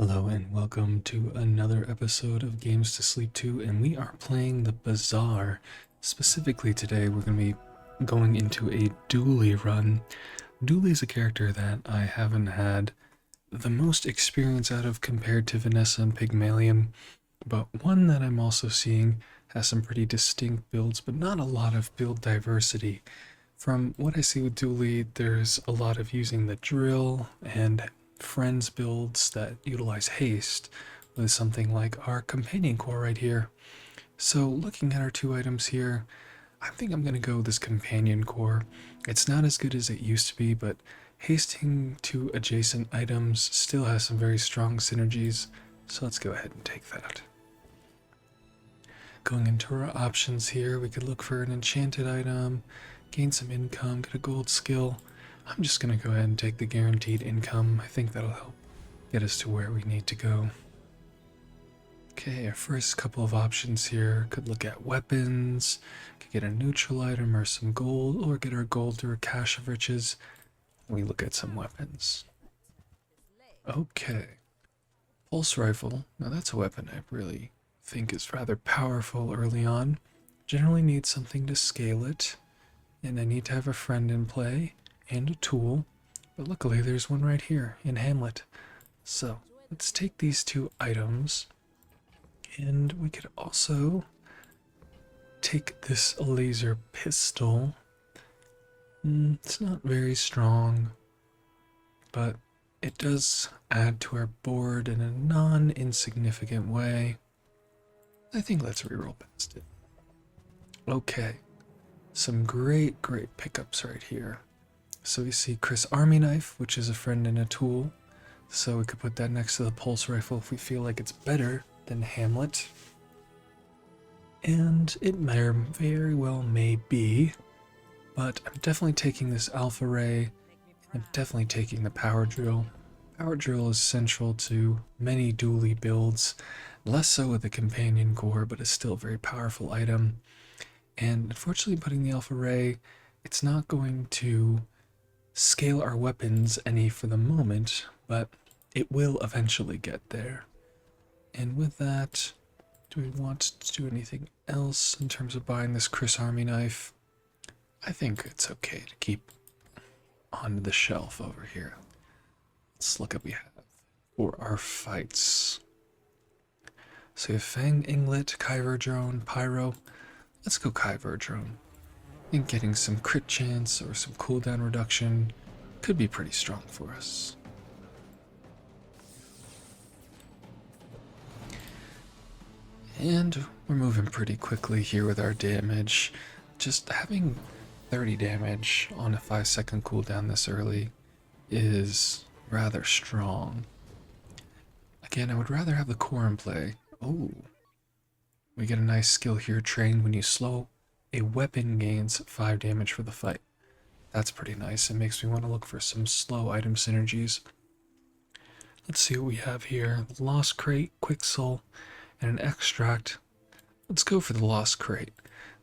Hello and welcome to another episode of Games to Sleep To, and we are playing the Bazaar. Specifically today, we're going to be going into a Dooley run. Dooley's a character that I haven't had the most experience out of compared to Vanessa and Pygmalion, but one that I'm also seeing has some pretty distinct builds, but not a lot of build diversity. From what I see with Dooley, there's a lot of using the drill and friends builds that utilize haste with something like our companion core right here. So looking at our two items here, I think I'm going to go with this companion core. It's not as good as it used to be, but hasting to adjacent items still has some very strong synergies, so let's go ahead and take that. Going into our options here, we could look for an enchanted item, gain some income, get a gold skill. I'm just going to go ahead and take the guaranteed income. I think that'll help get us to where we need to go. Okay, our first couple of options here could look at weapons, could get a neutral item or some gold, or get our gold through a cache of riches. We look at some weapons. Okay, pulse rifle. Now that's a weapon I really think is rather powerful early on. Generally need something to scale it, and I need to have a friend in play and a tool, but luckily there's one right here in Hamlet. So let's take these two items, and we could also take this laser pistol. It's not very strong, but it does add to our board in a non-insignificant way. I think let's reroll past it. Okay, some great pickups right here. So we see Chris Army Knife, which is a friend and a tool. So we could put that next to the pulse rifle if we feel like it's better than Hamlet. And it very well may be, but I'm definitely taking this Alpha Ray. I'm definitely taking the Power Drill. Power Drill is central to many Dooley builds, less so with the Companion Core, but it's still a very powerful item. And unfortunately, putting the Alpha Ray, it's not going to scale our weapons any for the moment, but it will eventually get there. And with that, do we want to do anything else in terms of buying this Chris Army Knife? I think it's okay to keep on the shelf over here. Let's look at what we have for our fights. So we have Fang Inglet, Kyver Drone, Pyro. Let's go Kyver Drone. I think getting some crit chance or some cooldown reduction could be pretty strong for us. And we're moving pretty quickly here with our damage. Just having 30 damage on a 5-second cooldown this early is rather strong. Again, I would rather have the core in play. Oh, we get a nice skill here, train when you slow. A weapon gains 5 damage for the fight. That's pretty nice. It makes me want to look for some slow item synergies. Let's see what we have here. Lost Crate, Quick Soul, and an Extract. Let's go for the Lost Crate.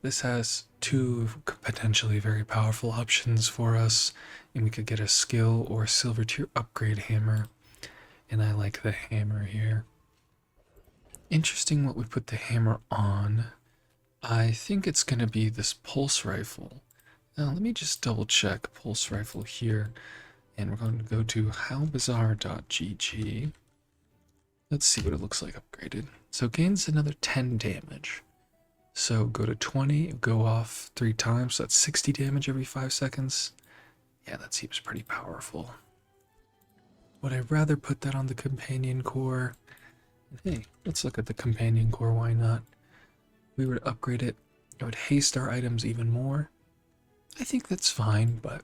This has two potentially very powerful options for us, and we could get a skill or a silver tier upgrade hammer. And I like the hammer here. Interesting what we put the hammer on. I think it's going to be this pulse rifle. Now let me just double check pulse rifle here, and we're going to go to howbazaar.gg. Let's see what it looks like upgraded. So it gains another 10 damage. So go to 20, go off 3 times, so that's 60 damage every 5 seconds. Yeah, that seems pretty powerful. Would I rather put that on the companion core? Hey, let's look at the companion core, why not? We were to upgrade it, it would haste our items even more. I think that's fine, but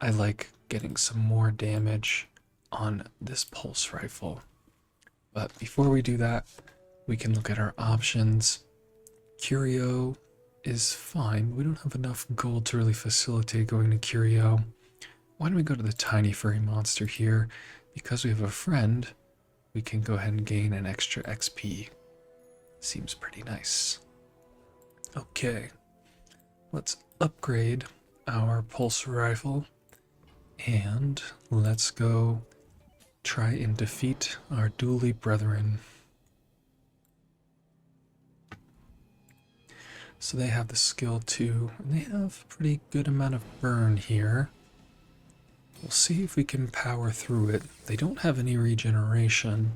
I like getting some more damage on this pulse rifle. But before we do that, we can look at our options. Curio is fine. We don't have enough gold to really facilitate going to Curio. Why don't we go to the tiny furry monster here? Because we have a friend, we can go ahead and gain an extra XP. Seems pretty nice. Okay, let's upgrade our pulse rifle, and let's go try and defeat our Dooley brethren. So they have the skill too, and they have a pretty good amount of burn here. We'll see if we can power through it. They don't have any regeneration,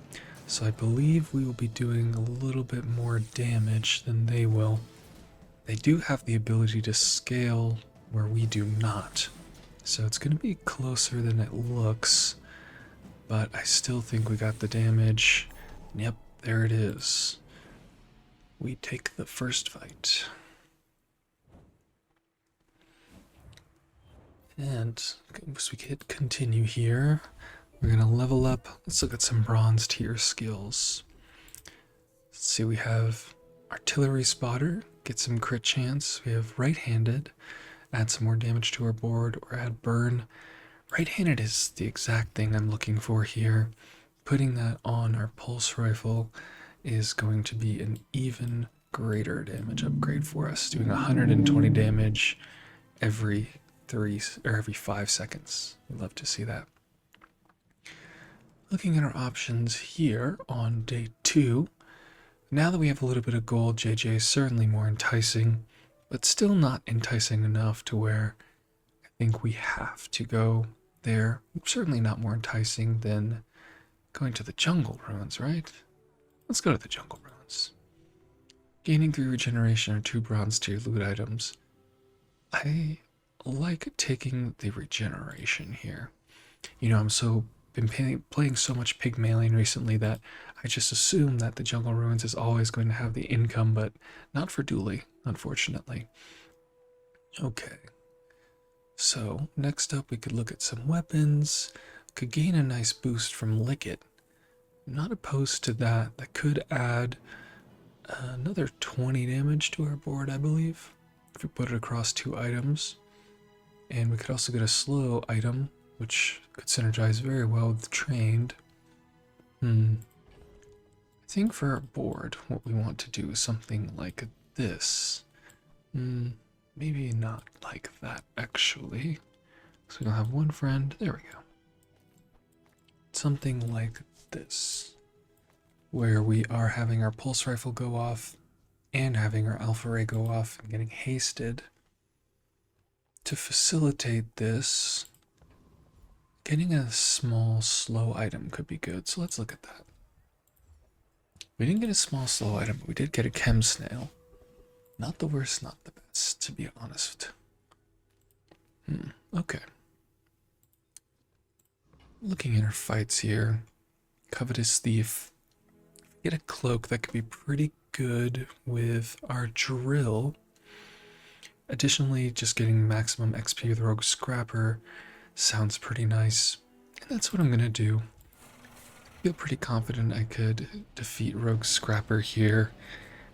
so I believe we will be doing a little bit more damage than they will. They do have the ability to scale where we do not, so it's going to be closer than it looks, but I still think we got the damage. Yep, there it is. We take the first fight. And as we hit continue here, we're going to level up. Let's look at some bronze tier skills. Let's see, we have artillery spotter, get some crit chance. We have right-handed, add some more damage to our board, or add burn. Right-handed is the exact thing I'm looking for here. Putting that on our pulse rifle is going to be an even greater damage upgrade for us, doing 120 damage every 5 seconds. We'd love to see that. Looking at our options here on day 2, now that we have a little bit of gold, JJ is certainly more enticing, but still not enticing enough to where I think we have to go there. Certainly not more enticing than going to the jungle ruins, right? Let's go to the jungle ruins. Gaining 3 regeneration or 2 bronze tier loot items. I like taking the regeneration here. You know, been playing so much Pygmalion recently that I just assume that the jungle ruins is always going to have the income, but not for Dooley, unfortunately. Okay. So next up we could look at some weapons. Could gain a nice boost from Lick It. Not opposed to that. That could add another 20 damage to our board, I believe, if we put it across 2 items. And we could also get a slow item, which could synergize very well with trained. I think for our board, what we want to do is something like this. Maybe not like that, actually. So we'll have one friend. There we go. Something like this, where we are having our pulse rifle go off and having our alpha ray go off and getting hasted. To facilitate this, getting a small slow item could be good, so let's look at that. We didn't get a small slow item, but we did get a chem snail. Not the worst, not the best, to be honest. Okay. Looking at our fights here, Covetous Thief. Get a cloak that could be pretty good with our drill. Additionally, just getting maximum XP with Rogue Scrapper sounds pretty nice. And that's what I'm going to do. I feel pretty confident I could defeat Rogue Scrapper here,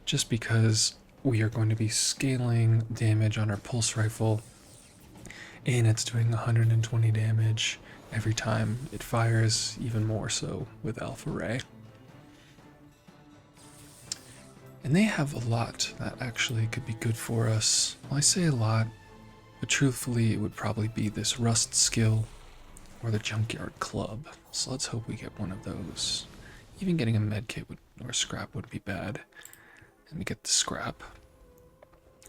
just because we are going to be scaling damage on our pulse rifle, and it's doing 120 damage every time it fires, even more so with Alpha Ray. And they have a lot that actually could be good for us. Well, I say a lot, but truthfully it would probably be this Rust skill or the Junkyard Club. So let's hope we get one of those. Even getting a medkit or scrap would be bad. And we get the scrap.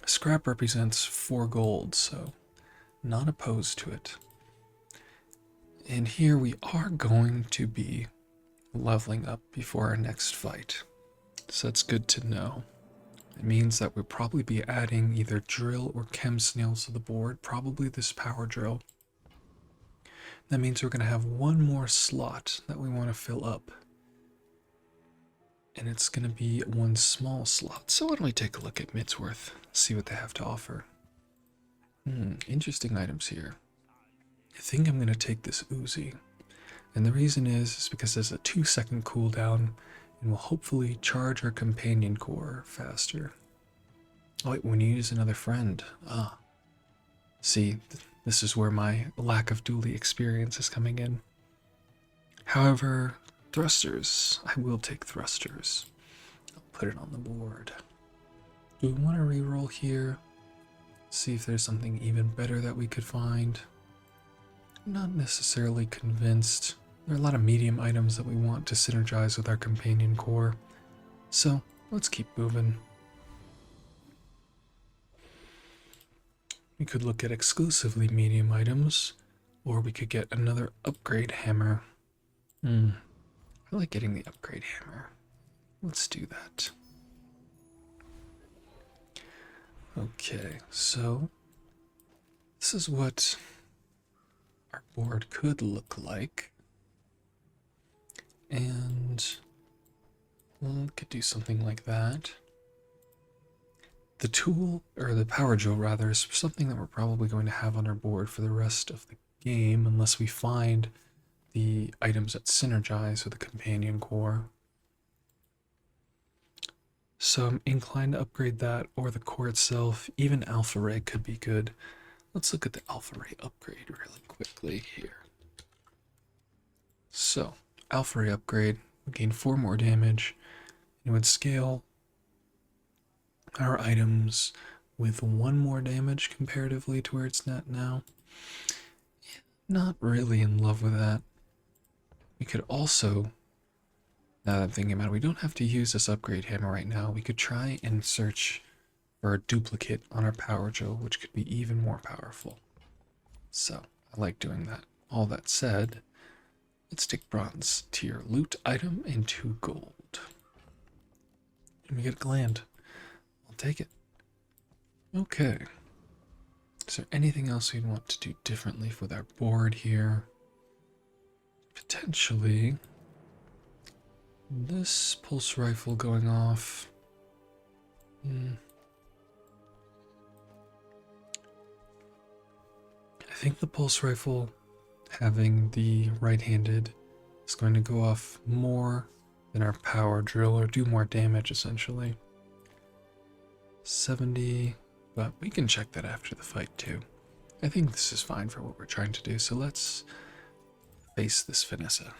Scrap represents 4 gold, so not opposed to it. And here we are going to be leveling up before our next fight. So that's good to know. It means that we'll probably be adding either drill or chem snails to the board, probably this power drill. That means we're going to have one more slot that we want to fill up. And it's going to be one small slot. So why don't we take a look at Midsworth, see what they have to offer. Interesting items here. I think I'm going to take this Uzi. And the reason is because there's a 2-second cooldown, and will hopefully charge our companion core faster. Oh wait, when you use another friend. See, this is where my lack of Dooley experience is coming in. However, thrusters. I will take thrusters. I'll put it on the board. Do we want to reroll here? See if there's something even better that we could find. I'm not necessarily convinced. There are a lot of medium items that we want to synergize with our companion core. So let's keep moving. We could look at exclusively medium items, or we could get another upgrade hammer. I like getting the upgrade hammer. Let's do that. Okay, so this is what our board could look like. And we could do something like that. The tool, or the power drill rather, is something that we're probably going to have on our board for the rest of the game unless we find the items that synergize with the companion core. So I'm inclined to upgrade that or the core itself. Even Alpha Ray could be good. Let's look at the Alpha Ray upgrade really quickly here. So, Alpha Ray upgrade would gain 4 more damage. It would scale our items with 1 more damage comparatively to where it's at now. Not really in love with that. We could also, now that I'm thinking about it, we don't have to use this upgrade hammer right now. We could try and search for a duplicate on our power drill, which could be even more powerful. So, I like doing that. All that said, let's take bronze tier loot item and 2 gold. And we get a gland. I'll take it. Okay. Is there anything else we'd want to do differently with our board here? Potentially this pulse rifle going off. I think the pulse rifle having the right-handed is going to go off more than our power drill, or do more damage essentially. 70, but we can check that after the fight too. I think this is fine for what we're trying to do, so let's face this Vanessa.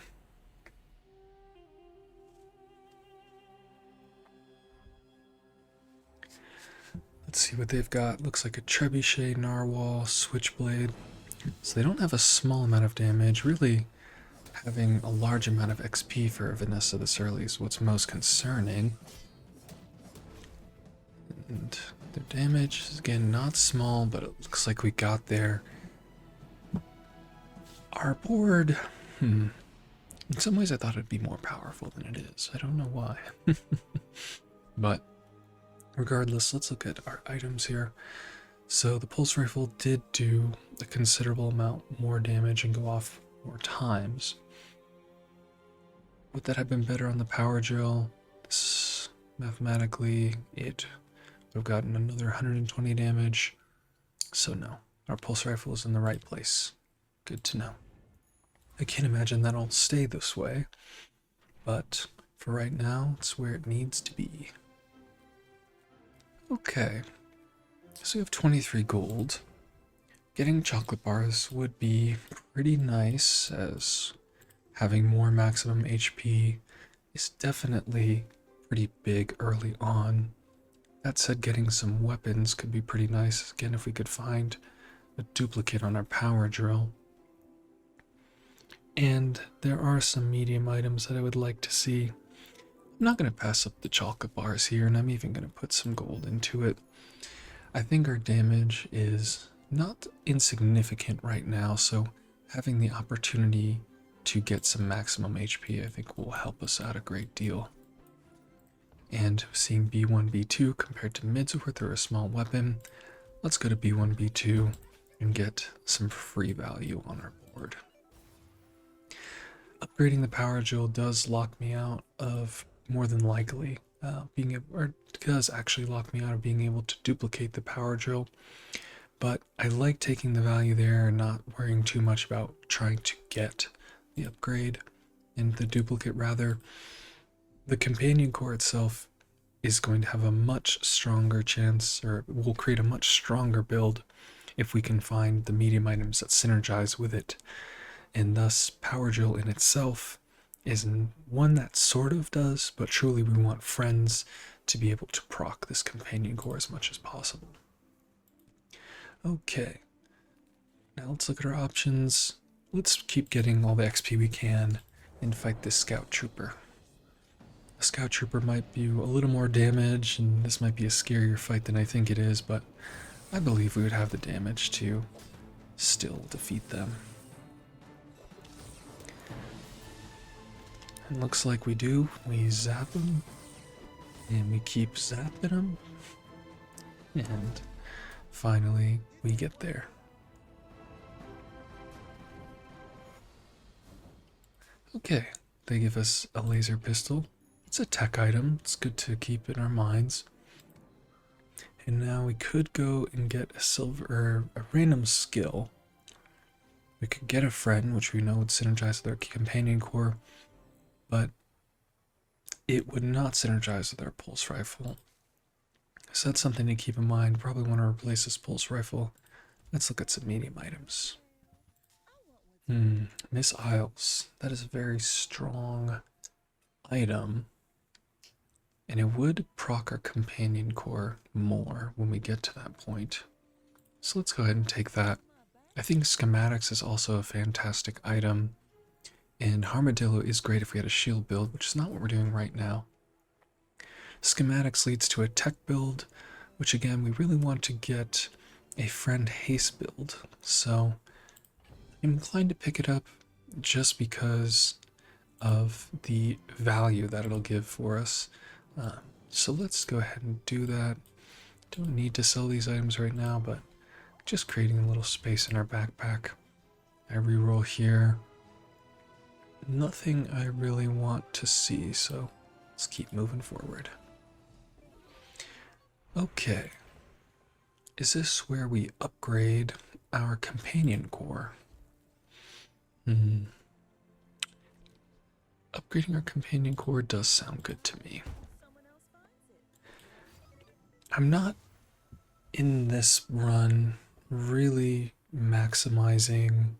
Let's see what they've got. Looks like a trebuchet, narwhal, switchblade. So they don't have a small amount of damage. Really, having a large amount of XP for Vanessa this early is what's most concerning. And their damage is again not small, but it looks like we got there. Our board, in some ways I thought it'd be more powerful than it is. I don't know why. But regardless, let's look at our items here. So the pulse rifle did do a considerable amount more damage and go off more times. Would that have been better on the power drill? This, mathematically, it would have gotten another 120 damage. So no, our pulse rifle is in the right place. Good to know. I can't imagine that'll stay this way, but for right now, it's where it needs to be. Okay, so we have 23 gold. Getting chocolate bars would be pretty nice, as having more maximum HP is definitely pretty big early on. That said, getting some weapons could be pretty nice, again, if we could find a duplicate on our power drill. And there are some medium items that I would like to see. I'm not going to pass up the chocolate bars here, and I'm even going to put some gold into it. I think our damage is not insignificant right now, so having the opportunity to get some maximum HP I think will help us out a great deal. And seeing B1, B2 compared to Midsworth or a small weapon, let's go to B1, B2 and get some free value on our board. Upgrading the power drill does lock me out of, more than likely, does actually lock me out of being able to duplicate the power drill. But I like taking the value there and not worrying too much about trying to get the upgrade and the duplicate rather. The companion core itself is going to have a much stronger chance, or will create a much stronger build if we can find the medium items that synergize with it. And thus, power drill in itself is one that sort of does, but truly we want friends to be able to proc this companion core as much as possible. Okay, now let's look at our options. let's keep getting all the XP we can and fight this scout trooper. A scout trooper might do a little more damage, and this might be a scarier fight than I think it is, but I believe we would have the damage to still defeat them. And looks like we do. We zap them, and we keep zapping them, and finally we get there. Okay, they give us a laser pistol. It's a tech item. It's good to keep in our minds. And now we could go and get a silver, or a random skill. We could get a friend, which we know would synergize with our companion core, but it would not synergize with our pulse rifle. So that's something to keep in mind. Probably want to replace this pulse rifle. Let's look at some medium items. Miss Isles. That is a very strong item. And it would proc our companion core more when we get to that point. So let's go ahead and take that. I think schematics is also a fantastic item. And Armadillo is great if we had a shield build, which is not what we're doing right now. Schematics leads to a tech build, which again, we really want to get a friend haste build. So I'm inclined to pick it up just because of the value that it'll give for us. So let's go ahead and do that. Don't need to sell these items right now, but just creating a little space in our backpack. I reroll here. Nothing I really want to see, so let's keep moving forward. Okay. Is this where we upgrade our companion core? Upgrading our companion core does sound good to me. I'm not in this run really maximizing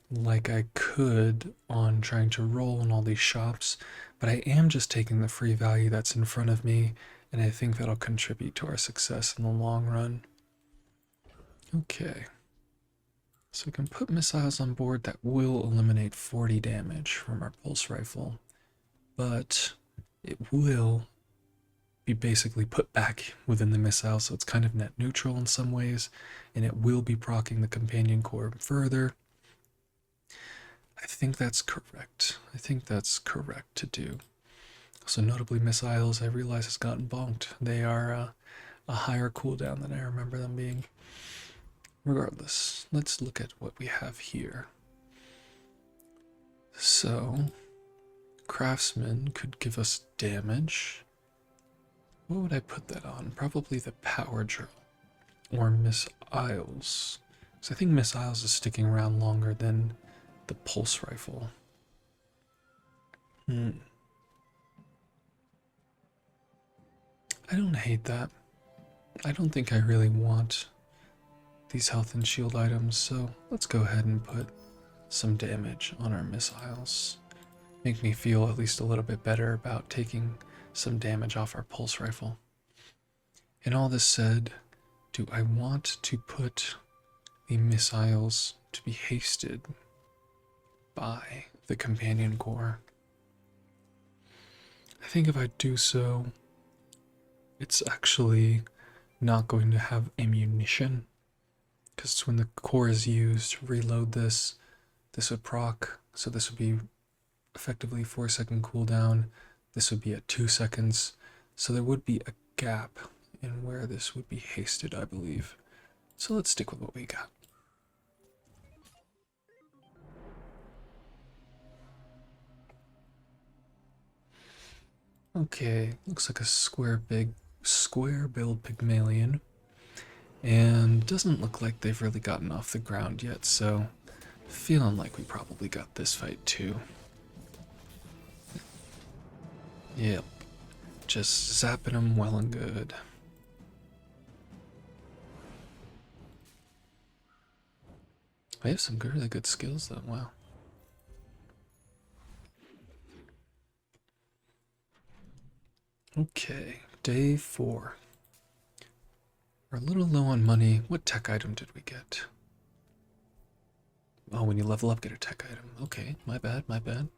like I could on trying to roll in all these shops, but I am just taking the free value that's in front of me, and I think that'll contribute to our success in the long run. Okay. So we can put missiles on board that will eliminate 40 damage from our pulse rifle, but it will be basically put back within the missile, so it's kind of net neutral in some ways, and it will be proccing the companion core further. I think that's correct. I think that's correct to do. So notably missiles, I realize, has gotten bonked. They are a higher cooldown than I remember them being. Regardless, let's look at what we have here. So, Craftsman could give us damage. What would I put that on? Probably the power drill or Miss Isles. Because I think Miss Isles is sticking around longer than the pulse rifle. I don't hate that. I don't think I really want these health and shield items, so let's go ahead and put some damage on our missiles. Make me feel at least a little bit better about taking some damage off our pulse rifle. And all this said, do I want to put the missiles to be hasted by the companion core? I think if I do so, it's actually not going to have ammunition, because when the core is used to reload this would proc, so this would be effectively 4-second cooldown. This would be at 2 seconds, so there would be a gap in where this would be hasted, I believe. So let's stick with what we got. Okay, looks like a square-billed Pygmalion, and doesn't look like they've really gotten off the ground yet, so feeling like we probably got this fight too. Yep, just zapping them well and good. I have some really good skills though, wow. Okay, day 4. We're a little low on money. What tech item did we get? Oh, when you level up, get a tech item. Okay, my bad, my bad.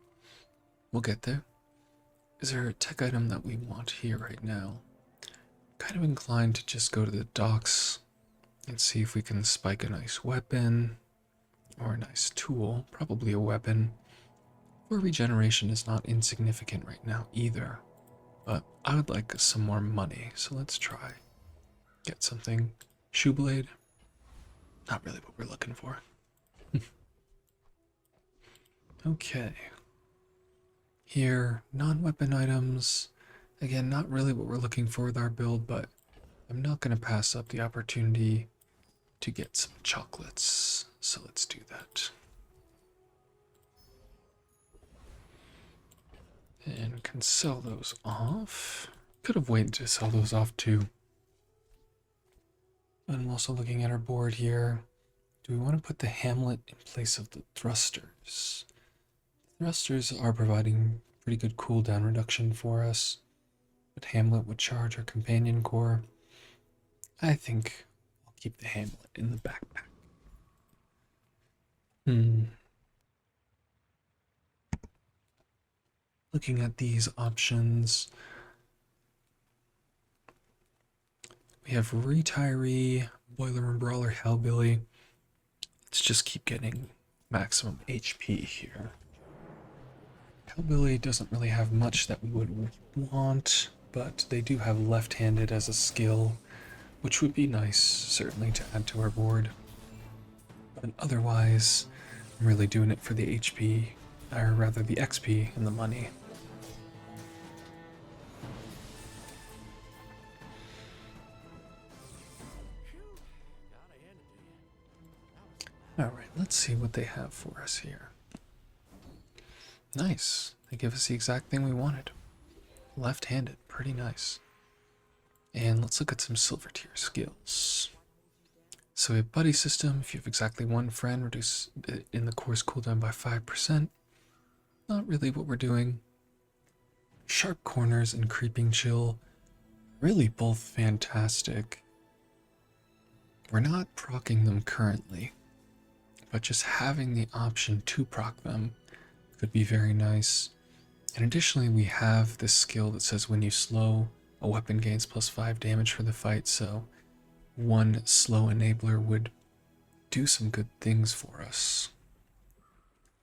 We'll get there. Is there a tech item that we want here right now? Kind of inclined to just go to the docks and see if we can spike a nice weapon or a nice tool. Probably a weapon. For regeneration is not insignificant right now either. But I would like some more money, so let's try. Get something. Shoe blade. Not really what we're looking for. Okay. Here, non-weapon items. Again, not really what we're looking for with our build, but I'm not going to pass up the opportunity to get some chocolates. So let's do that. And can sell those off. Could have waited to sell those off too. And I'm also looking at our board here. Do we want to put the hamlet in place of the thrusters? Thrusters are providing pretty good cooldown reduction for us, but hamlet would charge our companion core. I think I'll keep the hamlet in the backpack. Looking at these options, we have retiree, boiler room brawler, hellbilly. Let's just keep getting maximum HP here. Hellbilly doesn't really have much that we would want, but they do have left-handed as a skill, which would be nice, certainly, to add to our board. But otherwise, I'm really doing it for the HP, or rather the XP and the money. Alright, let's see what they have for us here. Nice. They give us the exact thing we wanted. Left-handed, pretty nice. And let's look at some silver tier skills. So we have buddy system. If you have exactly one friend, reduce it in the core's cooldown by 5%. Not really what we're doing. Sharp corners and creeping chill. Really both fantastic. We're not proccing them currently, but just having the option to proc them could be very nice. And additionally, we have this skill that says when you slow, a weapon gains +5 damage for the fight, so one slow enabler would do some good things for us.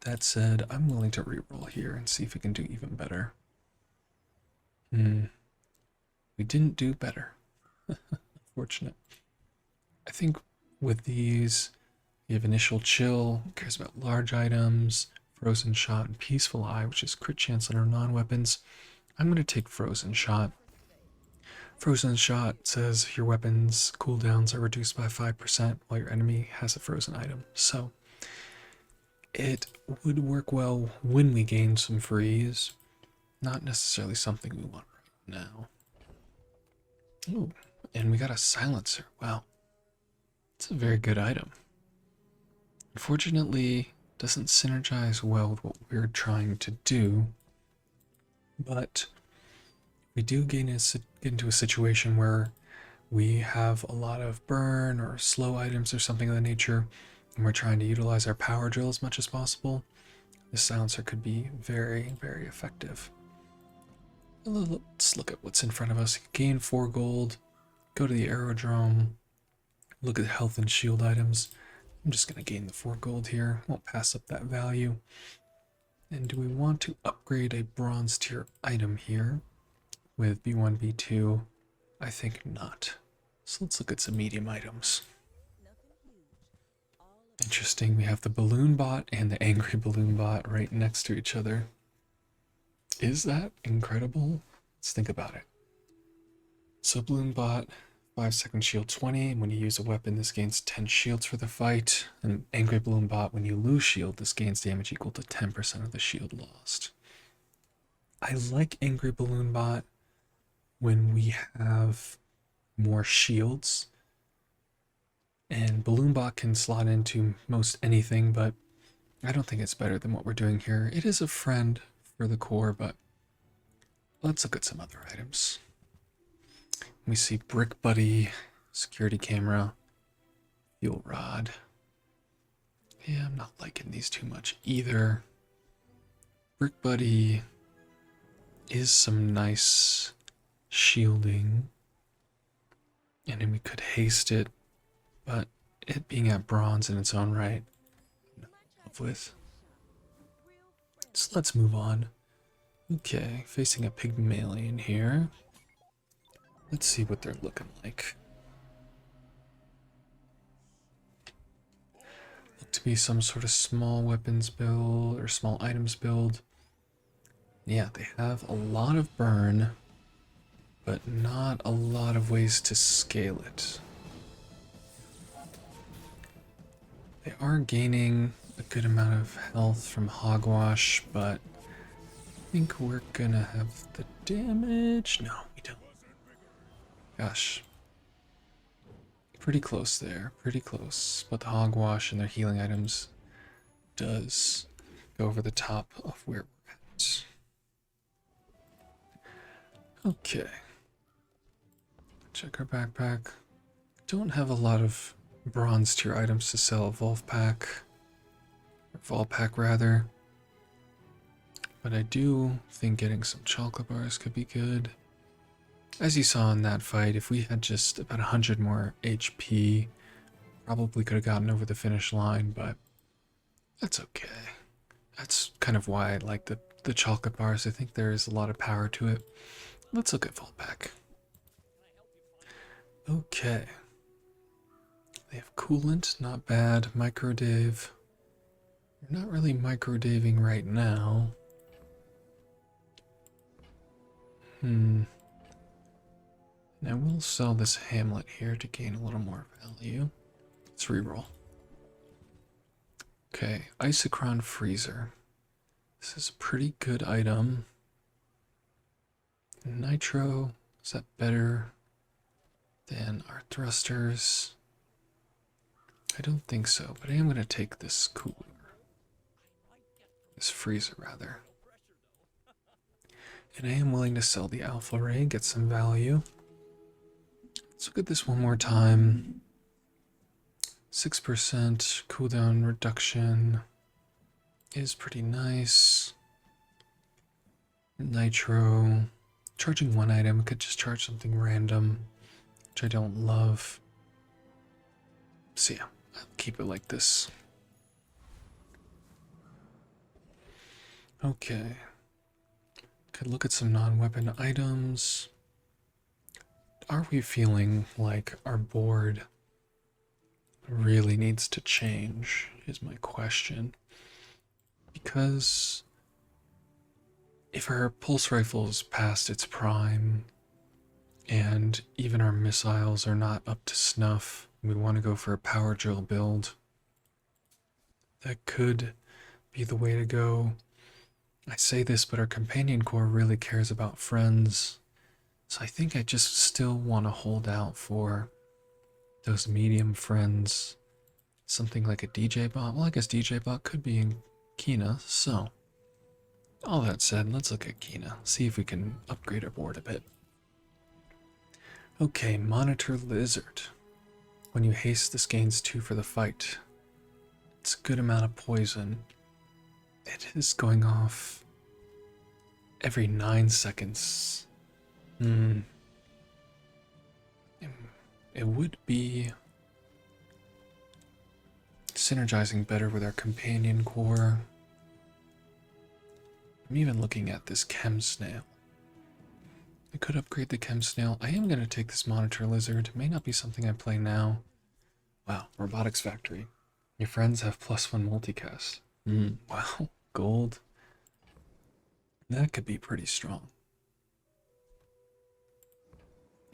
That said, I'm willing to reroll here and see if we can do even better. We didn't do better. Unfortunate. I think with these, we have initial chill, cares about large items, frozen shot, and peaceful eye, which is crit chance on our non-weapons. I'm going to take frozen shot. Frozen shot says your weapons cooldowns are reduced by 5% while your enemy has a frozen item. So it would work well when we gain some freeze. Not necessarily something we want right now. Ooh, and we got a silencer. Wow. It's a very good item. Unfortunately, doesn't synergize well with what we're trying to do, but we do get into a situation where we have a lot of burn or slow items or something of that nature, and we're trying to utilize our power drill as much as possible. This silencer could be very, very effective. Let's look at what's in front of us. Gain 4 gold, go to the aerodrome, look at health and shield items. I'm just going to gain the 4 gold here. Won't pass up that value. And do we want to upgrade a bronze tier item here with B1, B2? I think not. So let's look at some medium items. Interesting, we have the balloon bot and the angry balloon bot right next to each other. Is that incredible? Let's think about it. So balloon bot, 5-second shield 20. When you use a weapon, this gains 10 shields for the fight. And angry balloon bot, when you lose shield, this gains damage equal to 10% of the shield lost. I like angry balloon bot when we have more shields. And balloon bot can slot into most anything, but I don't think it's better than what we're doing here. It is a friend for the core, but let's look at some other items. We see brick buddy, security camera, fuel rod. Yeah, I'm not liking these too much either. Brick Buddy is some nice shielding. And then we could haste it, but it being at bronze in its own right, I'm not in love with. So let's move on. Okay, facing a Pygmalion here. Let's see what they're looking like. Look to be some sort of small weapons build or small items build. Yeah, they have a lot of burn, but not a lot of ways to scale it. They are gaining a good amount of health from Hogwash, but I think we're gonna have the damage. No, we don't. Gosh. Pretty close there, pretty close. But the Hogwash and their healing items does go over the top of where we're at. Okay. Check our backpack. Don't have a lot of bronze tier items to sell at Volpack. Or Volpack rather. But I do think getting some chocolate bars could be good. As you saw in that fight, if we had just about 100 more HP, probably could have gotten over the finish line, but that's okay. That's kind of why I like the chocolate bars. I think there is a lot of power to it. Let's look at Volpack. Okay. They have coolant, not bad. Microdave. We're not really microdaving right now. And I will sell this Hamlet here to gain a little more value. Let's reroll. Okay, Isochron Freezer. This is a pretty good item. Nitro, is that better than our thrusters? I don't think so, but I am going to take this cooler. This freezer, rather. And I am willing to sell the Alpha Ray, get some value. Let's look at this one more time. 6% cooldown reduction is pretty nice. Nitro. Charging one item, could just charge something random, which I don't love. So yeah, I'll keep it like this. Okay. Could look at some non-weapon items. Are we feeling like our board really needs to change, is my question. Because if our pulse rifle is past its prime, and even our missiles are not up to snuff, we want to go for a power drill build, that could be the way to go. I say this, but our companion corps really cares about friends, so I think I just still want to hold out for those medium friends. Something like a DJ bot. Well, I guess DJ bot could be in Kina, so all that said, let's look at Kina, see if we can upgrade our board a bit. Okay, Monitor Lizard. When you haste, this gains 2 for the fight. It's a good amount of poison. It is going off every 9 seconds. It would be synergizing better with our companion corps. I'm even looking at this Chem Snail. I could upgrade the Chem Snail. I am going to take this Monitor Lizard. It may not be something I play now. Wow, Robotics Factory. Your friends have +1 multicast. Wow, gold. That could be pretty strong.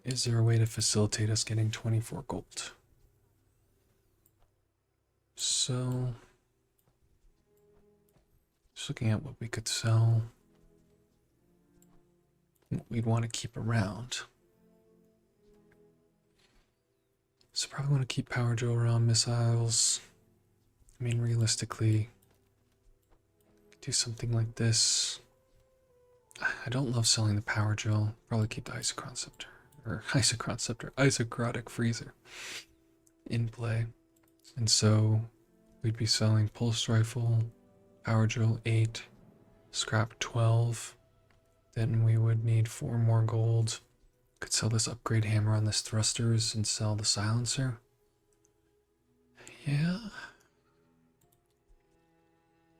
Is there a way to facilitate us getting 24 gold? So, just looking at what we could sell, what we'd want to keep around. So probably want to keep power drill around, missiles. I mean, realistically, do something like this. I don't love selling the power drill. Probably keep the Isochron Scepter, Isocrotic Freezer in play. And so we'd be selling pulse rifle, power drill 8, scrap 12. Then we would need 4 more gold. Could sell this upgrade hammer on this thrusters and sell the silencer. Yeah.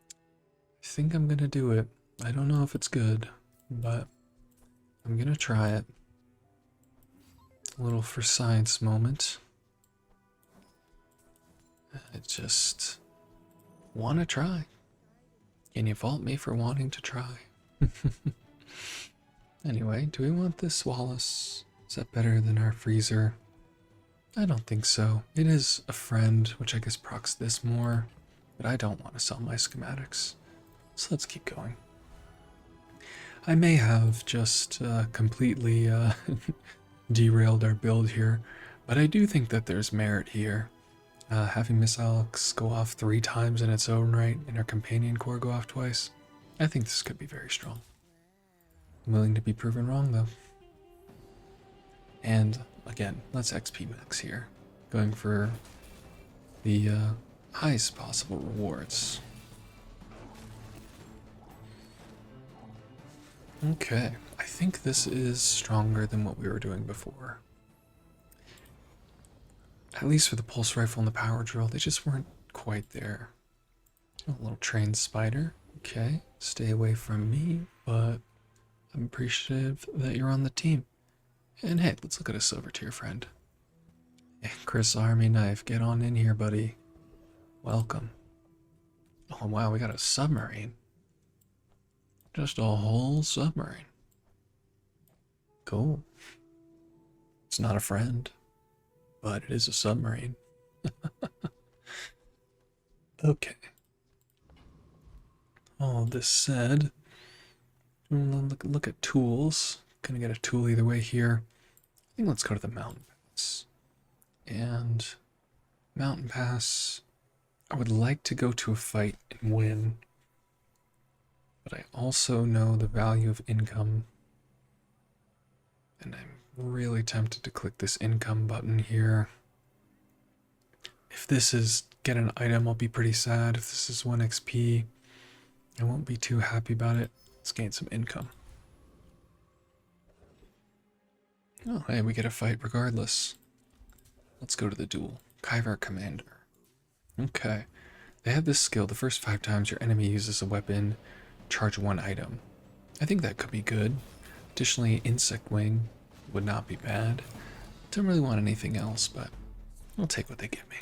I think I'm gonna do it. I don't know if it's good, but I'm gonna try it. A little for science moment. I just want to try. Can you fault me for wanting to try? Anyway, do we want this Wallace? Is that better than our freezer? I don't think so. It is a friend, which I guess procs this more, but I don't want to sell my schematics. So let's keep going. I may have just completely derailed our build here, but I do think that there's merit here. Having Miss Alex go off 3 times in its own right and her companion core go off twice, I think this could be very strong. I'm willing to be proven wrong though. And again, let's XP max here, going for the highest possible rewards. Okay, I think this is stronger than what we were doing before. At least for the pulse rifle and the power drill, they just weren't quite there. A little trained spider. Okay, stay away from me, but I'm appreciative that you're on the team. And hey, let's look at a silver tier friend. Hey, Chris Army Knife, get on in here, buddy. Welcome. Oh wow, we got a submarine. Just a whole submarine. Cool. It's not a friend, but it is a submarine. Okay. All this said, look at tools. Gonna get a tool either way here. I think let's go to the mountain pass. And mountain pass, I would like to go to a fight and win. But I also know the value of income. And I'm really tempted to click this income button here. If this is get an item, I'll be pretty sad. If this is 1 XP, I won't be too happy about it. Let's gain some income. Oh, hey, we get a fight regardless. Let's go to the duel. Kyver Commander. Okay. They have this skill. The first 5 times your enemy uses a weapon, charge 1 item. I think that could be good. Additionally, Insect Wing would not be bad. Don't really want anything else, but I'll take what they give me.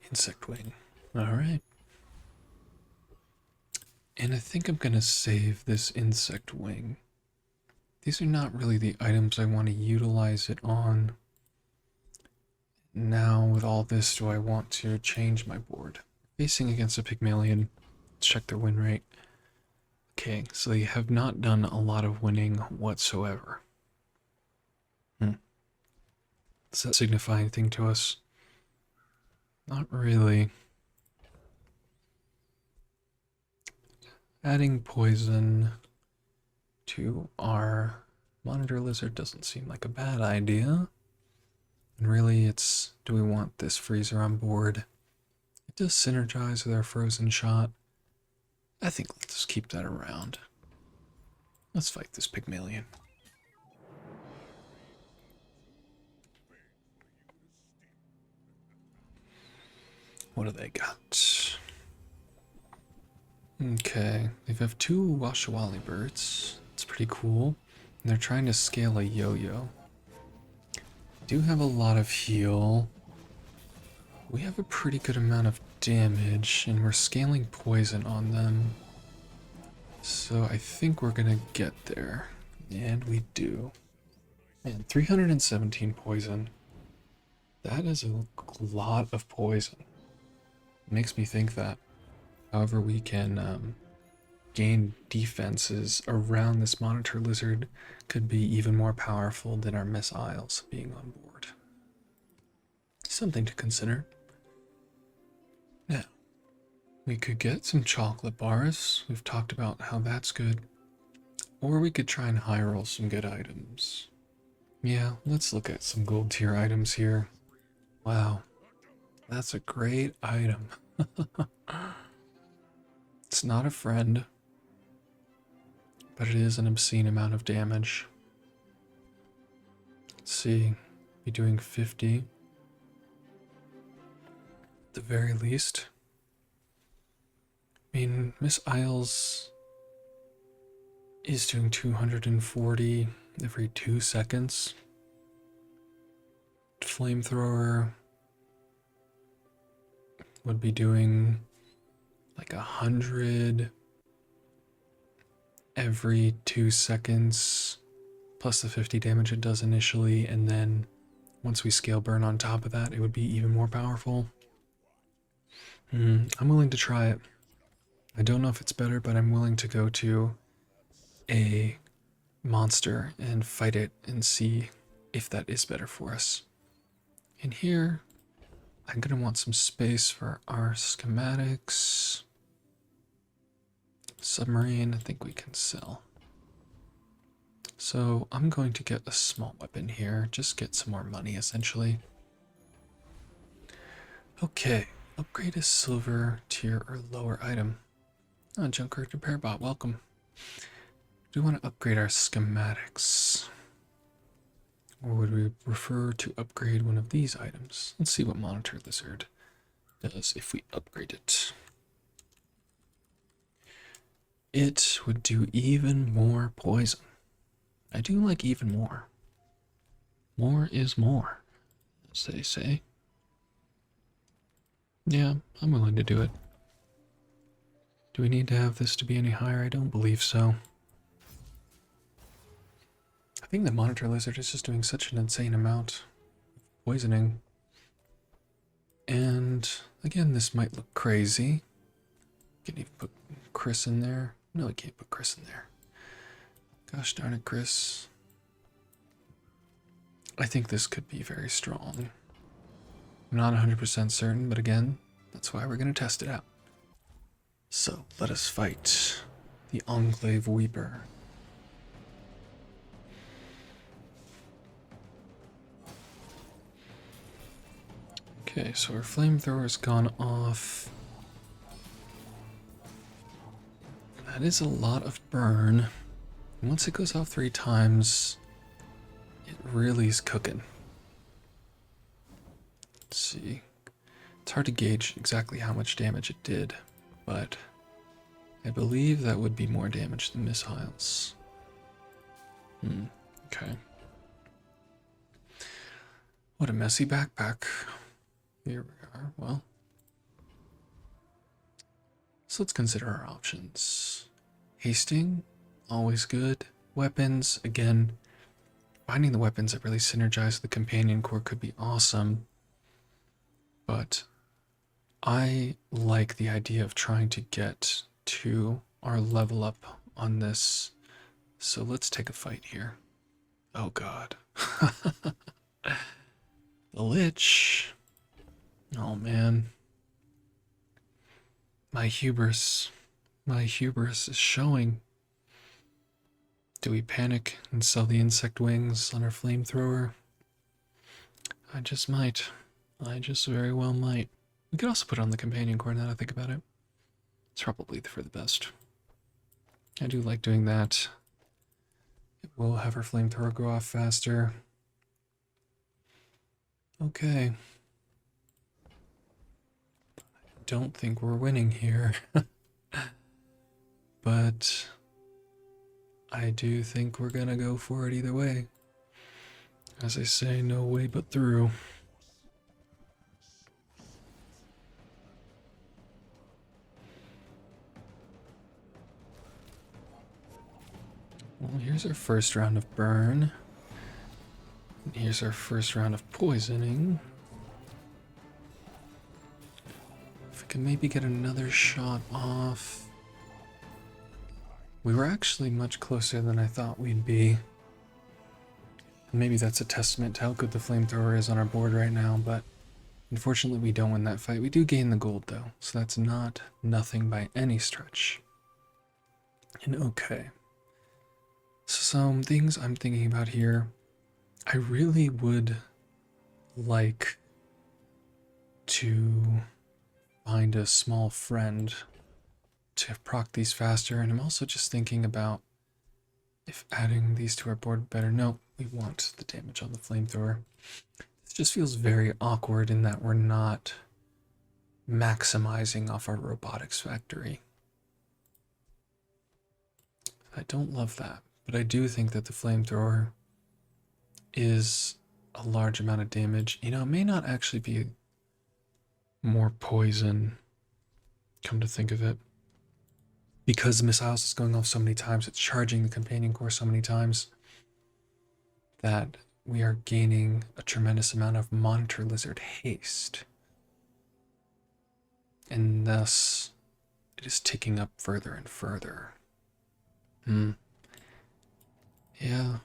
Insect Wing. Alright. And I think I'm going to save this Insect Wing. These are not really the items I want to utilize it on. Now, with all this, do I want to change my board? Facing against a Pygmalion. Let's check their win rate. Okay, so they have not done a lot of winning whatsoever. Does that signify anything to us? Not really. Adding poison to our monitor lizard doesn't seem like a bad idea. And really, it's, do we want this freezer on board? It does synergize with our frozen shot. I think let's just keep that around. Let's fight this Pygmalion. What do they got? Okay, they have 2 Washawali birds. It's pretty cool. And they're trying to scale a yo-yo. Do have a lot of heal. We have a pretty good amount of damage, and we're scaling poison on them. So I think we're gonna get there. And we do. Man, 317 poison. That is a lot of poison. It makes me think that however we can gain defenses around this monitor lizard could be even more powerful than our missiles being on board. Something to consider. Now, we could get some chocolate bars. We've talked about how that's good. Or we could try and high roll some good items. Yeah, let's look at some gold tier items here. Wow, that's a great item. It's not a friend, but it is an obscene amount of damage. Let's see, be doing 50 at the very least. I mean, Miss Isles is doing 240 every 2 seconds. Flamethrower would be doing like 100 every 2 seconds, plus the 50 damage it does initially, and then once we scale burn on top of that, it would be even more powerful. I'm willing to try it. I don't know if it's better, but I'm willing to go to a monster and fight it and see if that is better for us. In here, I'm gonna want some space for our schematics. Submarine, I think we can sell. So I'm going to get a small weapon here, just get some more money essentially. Okay, upgrade a silver tier or lower item. Oh, Junkyard Repair Bot, welcome. Do we want to upgrade our schematics? Or would we prefer to upgrade one of these items? Let's see what Monitor Lizard does if we upgrade it. It would do even more poison. I do like even more. More is more, as they say. Yeah, I'm willing to do it. Do we need to have this to be any higher? I don't believe so. I think the Monitor Lizard is just doing such an insane amount of poisoning. And again, this might look crazy. Can even put Chris in there? No, we can't put Chris in there. Gosh darn it, Chris. I think this could be very strong. I'm not 100% certain, but again, that's why we're going to test it out. So, let us fight the Enclave Weeper. Okay, so our flamethrower's gone off. That is a lot of burn. And once it goes off 3 times, it really is cooking. Let's see. It's hard to gauge exactly how much damage it did, but I believe that would be more damage than missiles. Okay. What a messy backpack. Here we are. Well, so let's consider our options. Hasting, always good. Weapons, again, finding the weapons that really synergize with the companion core could be awesome. But I like the idea of trying to get to our level up on this. So let's take a fight here. Oh god. The Lich. Oh man. My hubris is showing. Do we panic and sell the insect wings on our flamethrower? I just might. I just very well might. We could also put on the companion core now that I think about it. It's probably for the best. I do like doing that. It will have our flamethrower go off faster. Okay. Don't think we're winning here. But I do think we're gonna go for it either way. As I say, no way but through. Well, here's our first round of burn. And here's our first round of poisoning. If we can maybe get another shot off. We were actually much closer than I thought we'd be. And maybe that's a testament to how good the flamethrower is on our board right now, but unfortunately we don't win that fight. We do gain the gold though, so that's not nothing by any stretch. And okay. So some things I'm thinking about here. I really would like to find a small friend to proc these faster, and I'm also just thinking about if adding these to our board better. No, we want the damage on the flamethrower. This just feels very awkward in that we're not maximizing off our robotics factory. I don't love that, but I do think that the flamethrower is a large amount of damage. You know, it may not actually be more poison, come to think of it. Because the missiles is going off so many times, it's charging the companion core so many times that we are gaining a tremendous amount of monitor lizard haste. And thus, it is ticking up further and further. Yeah.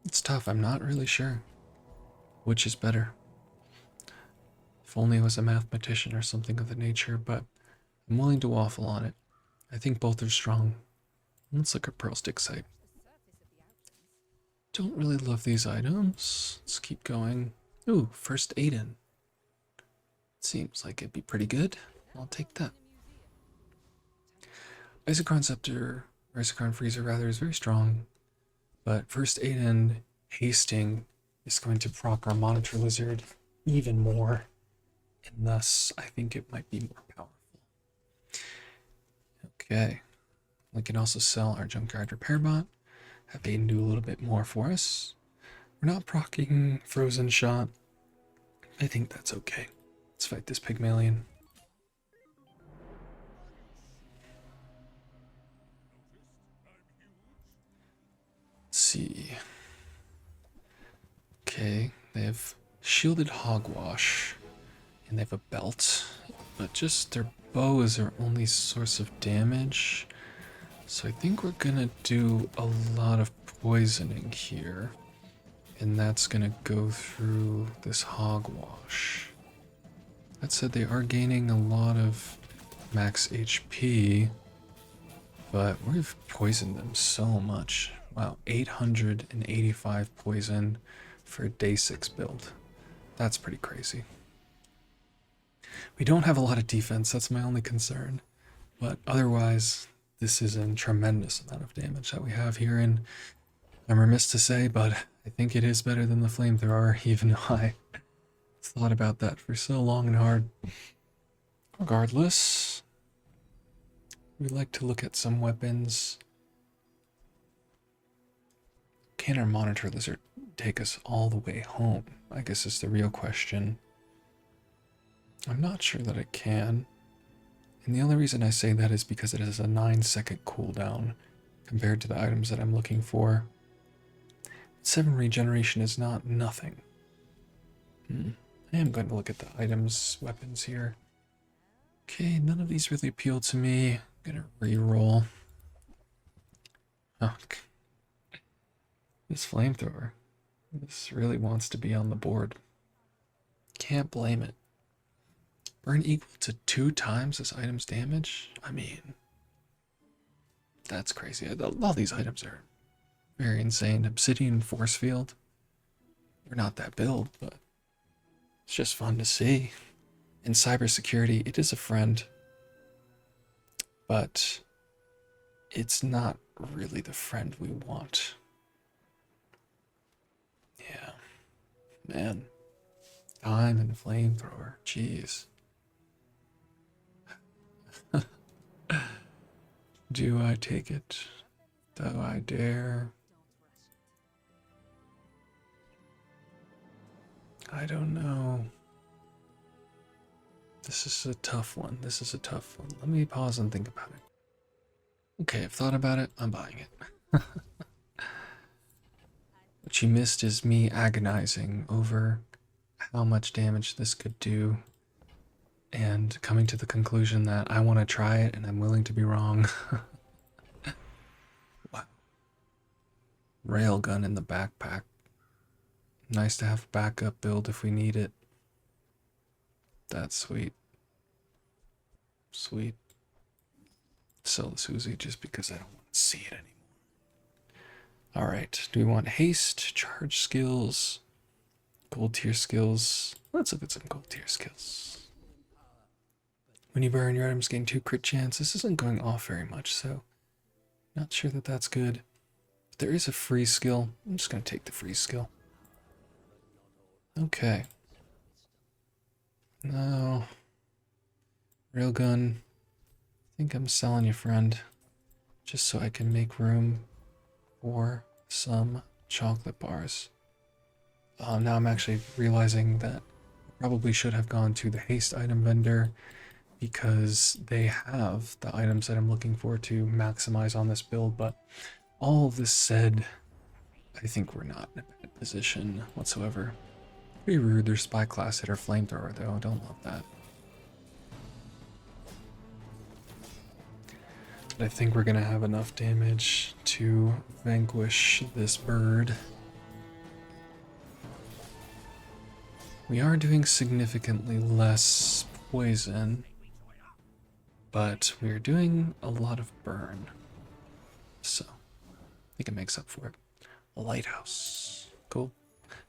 It's tough. I'm not really sure which is better. If only I was a mathematician or something of the nature, but I'm willing to waffle on it. I think both are strong. Let's look at Pearl Stick Sight. Don't really love these items. Let's keep going. Ooh, first Aiden. Seems like it'd be pretty good. I'll take that. Isochron Scepter, or Isochron Freezer rather, is very strong. But first Aiden hasting is going to proc our Monitor Lizard even more. And thus, I think it might be more powerful. Okay. We can also sell our Junkyard Repair Bot. Have Aiden do a little bit more for us. We're not proccing Frozen Shot. I think that's okay. Let's fight this Pygmalion. Let's see. Okay, they have Shielded Hogwash, and they have a belt, but just their bow is their only source of damage. So I think we're gonna do a lot of poisoning here, and that's gonna go through this Hogwash. That said, they are gaining a lot of max HP, but we've poisoned them so much. Wow, 885 poison for a day 6 build. That's pretty crazy. We don't have a lot of defense, that's my only concern. But otherwise, this is a tremendous amount of damage that we have here, and I'm remiss to say, but I think it is better than the flamethrower, even though I thought about that for so long and hard. Regardless, we like to look at some weapons. Can our Monitor Lizard take us all the way home? I guess is the real question. I'm not sure that it can. And the only reason I say that is because it has a 9-second cooldown compared to the items that I'm looking for. 7 regeneration is not nothing. I am going to look at the items, weapons here. Okay, none of these really appeal to me. I'm gonna re-roll. Oh, this flamethrower. This really wants to be on the board. Can't blame it. Burn equal to 2 times this item's damage? I mean, that's crazy. All these items are very insane. Obsidian Force Field. We're not that build, but it's just fun to see. In cybersecurity, it is a friend, but it's not really the friend we want. Yeah, man. Time and flamethrower. Jeez. Do I take it? Do I dare? I don't know. This is a tough one. This is a tough one. Let me pause and think about it. Okay, I've thought about it. I'm buying it. What you missed is me agonizing over how much damage this could do and coming to the conclusion that I want to try it and I'm willing to be wrong. Wow. Railgun in the backpack. Nice to have a backup build if we need it. That's sweet. Sweet. Sell this Uzi just because I don't want to see it anymore. Alright, do we want haste, charge skills, gold tier skills? Let's look at some gold tier skills. When you burn, your items gain 2 crit chance. This isn't going off very much, so not sure that that's good. But there is a free skill. I'm just going to take the free skill. Okay. No. Railgun. I think I'm selling you, friend. Just so I can make room for some chocolate bars. Now I'm actually realizing that I probably should have gone to the haste item vendor because they have the items that I'm looking for to maximize on this build, but all of this said, I think we're not in a bad position whatsoever. Pretty rude, their spy class hit our flamethrower though, don't love that. But I think we're gonna have enough damage to vanquish this bird. We are doing significantly less poison, but we're doing a lot of burn. So, I think it makes up for it. A lighthouse. Cool.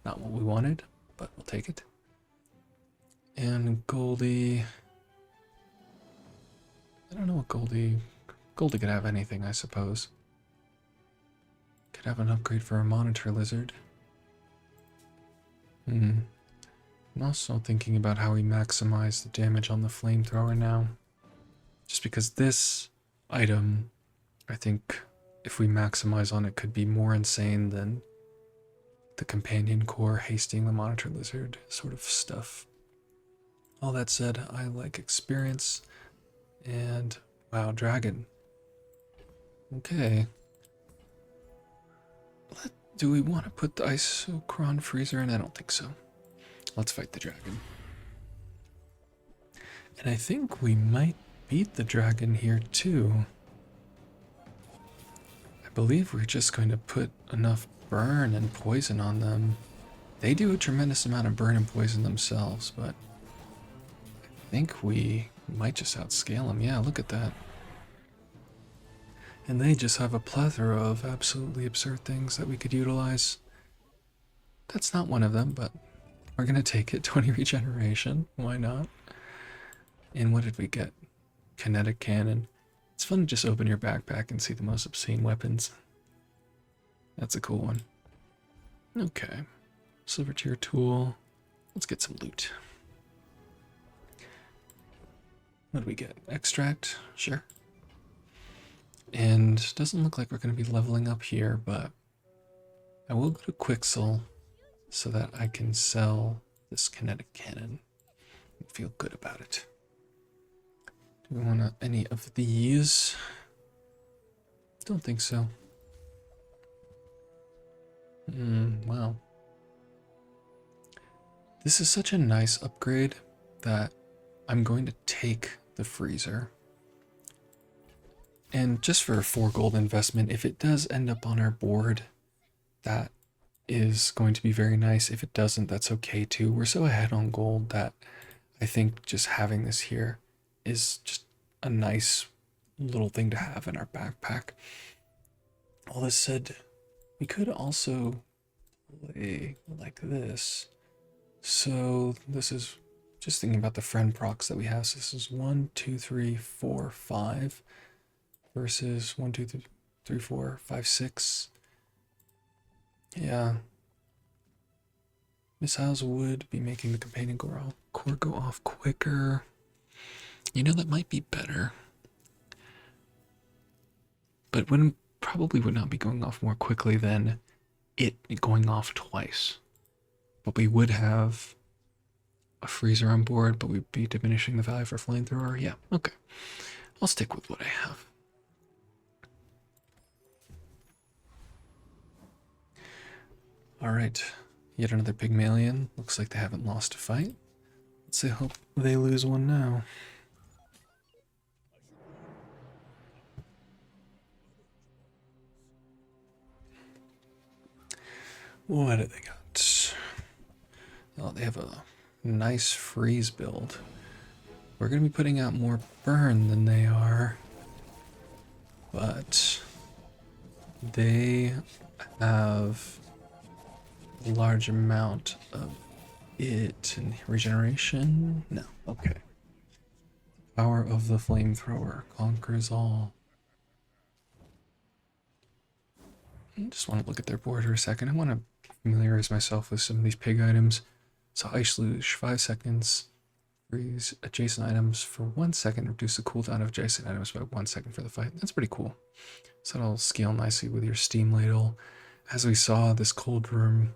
Not what we wanted, but we'll take it. And Goldie. I don't know what Goldie. Goldie could have anything, I suppose. Could have an upgrade for a monitor lizard. I'm also thinking about how we maximize the damage on the flamethrower now. Just because this item, I think if we maximize on it, could be more insane than the companion core hasting the monitor lizard sort of stuff. All that said, I like experience and wow, dragon. Okay. Do we want to put the Isochron freezer in? I don't think so. Let's fight the dragon. And I think we might beat the dragon here too. I believe we're just going to put enough burn and poison on them. They do a tremendous amount of burn and poison themselves, but I think we might just outscale them. Yeah, look at that. And they just have a plethora of absolutely absurd things that we could utilize. That's not one of them, but we're gonna take it. 20 regeneration, why not? And what did we get? Kinetic cannon. It's fun to just open your backpack and see the most obscene weapons. That's a cool one. Okay. Silver tier tool. Let's get some loot. What do we get? Extract? Sure. And doesn't look like we're going to be leveling up here, but I will go to Quixel so that I can sell this kinetic cannon and feel good about it. Do we want any of these? Don't think so. Wow. This is such a nice upgrade that I'm going to take the freezer. And just for a 4 gold investment, if it does end up on our board, that is going to be very nice. If it doesn't, that's okay too. We're so ahead on gold that I think just having this here is just a nice little thing to have in our backpack. All this said, we could also play like this. So this is just thinking about the friend procs that we have. So this is 1, 2, 3, 4, 5 versus 1, 2, 3, 4, 5, 6. Yeah. Missiles would be making the companion core go off quicker. You know, that might be better. But probably would not be going off more quickly than it going off twice. But we would have a freezer on board, but we'd be diminishing the value for flamethrower. Yeah, okay. I'll stick with what I have. Alright, yet another Pygmalion. Looks like they haven't lost a fight. Let's say hope they lose one now. What do they got? Oh, they have a nice freeze build. We're going to be putting out more burn than they are. But they have a large amount of it and regeneration? No. Okay. Power of the flamethrower conquers all. I just want to look at their board for a second. I want to familiarize myself with some of these pig items. So Ice Luge, 5 seconds. Freeze adjacent items for 1 second. Reduce the cooldown of adjacent items by 1 second for the fight. That's pretty cool. So that'll scale nicely with your steam ladle. As we saw, this cold room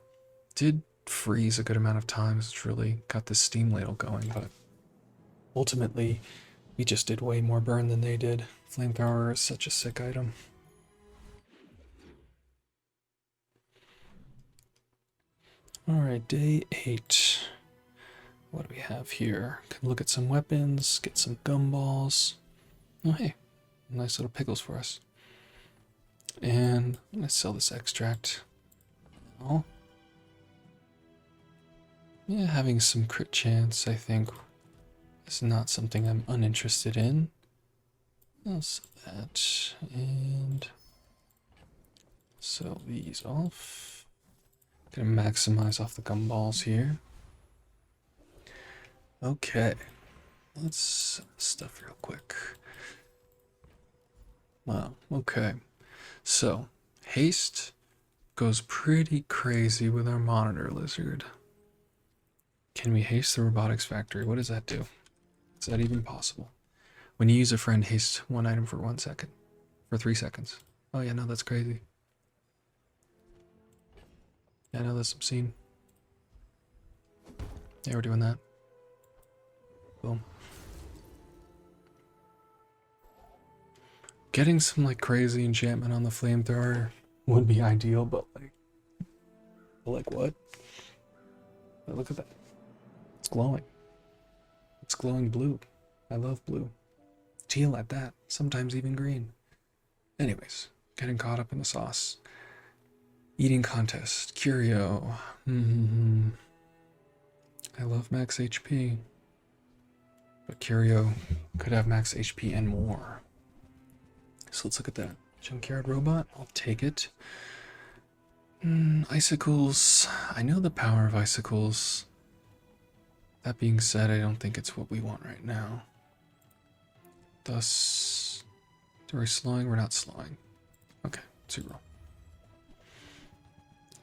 did freeze a good amount of times. It's really got this steam ladle going, but ultimately, we just did way more burn than they did. Flamethrower is such a sick item. Alright, day 8. What do we have here? Can look at some weapons, get some gumballs. Oh hey, nice little pickles for us. And I'm gonna sell this extract. Oh. Yeah, having some crit chance, I think, is not something I'm uninterested in. I'll sell that and sell these off. Gonna maximize off the gumballs here. Okay, let's stuff real quick. Wow, okay. So, haste goes pretty crazy with our monitor lizard. Can we haste the robotics factory? What does that do? Is that even possible? When you use a friend, haste one item for 1 second. For 3 seconds. Oh yeah, no, that's crazy. Yeah, I know that's obscene. Yeah, we're doing that. Boom. Getting some like crazy enchantment on the flamethrower would be ideal, but like what? But look at that. It's glowing. It's glowing blue. I love blue. Teal at that. Sometimes even green. Anyways, getting caught up in the sauce. Eating contest. Curio. I love max HP. But Curio could have max HP and more. So let's look at that. Junkyard robot. I'll take it. Icicles. I know the power of icicles. That being said, I don't think it's what we want right now. Thus, are we slowing? We're not slowing. Okay, 0.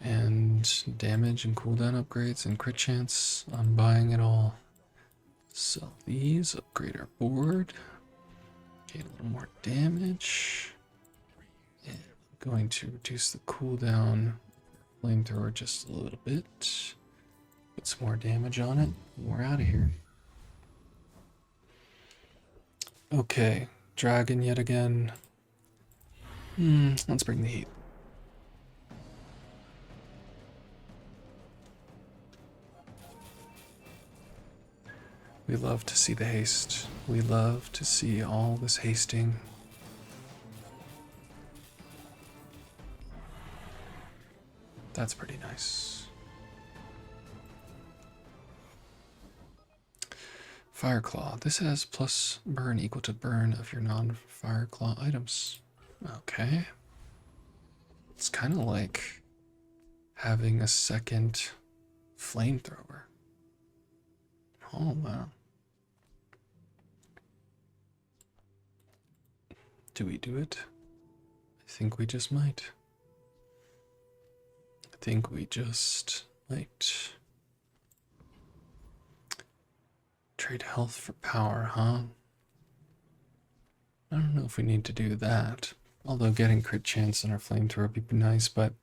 And damage and cooldown upgrades and crit chance. I'm buying it all. Sell these, upgrade our board. Get a little more damage. And I'm going to reduce the cooldown flamethrower just a little bit. Put some more damage on it. And we're out of here. Okay, dragon yet again. Let's bring the heat. We love to see the haste. We love to see all this hasting. That's pretty nice. Fireclaw. This has plus burn equal to burn of your non-Fireclaw items. Okay. It's kind of like having a second flamethrower. Oh, wow. Do we do it? I think we just might. I think we just might. Trade health for power, huh? I don't know if we need to do that. Although getting crit chance on our flamethrower would be nice, but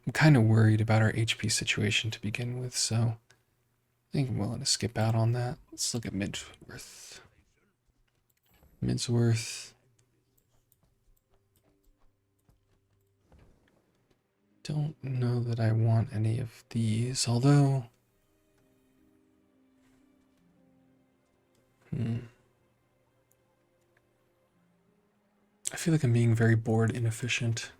I'm kind of worried about our HP situation to begin with, so I think I'm willing to skip out on that. Let's look at Midsworth. Midsworth. Don't know that I want any of these, although... I feel like I'm being very board inefficient.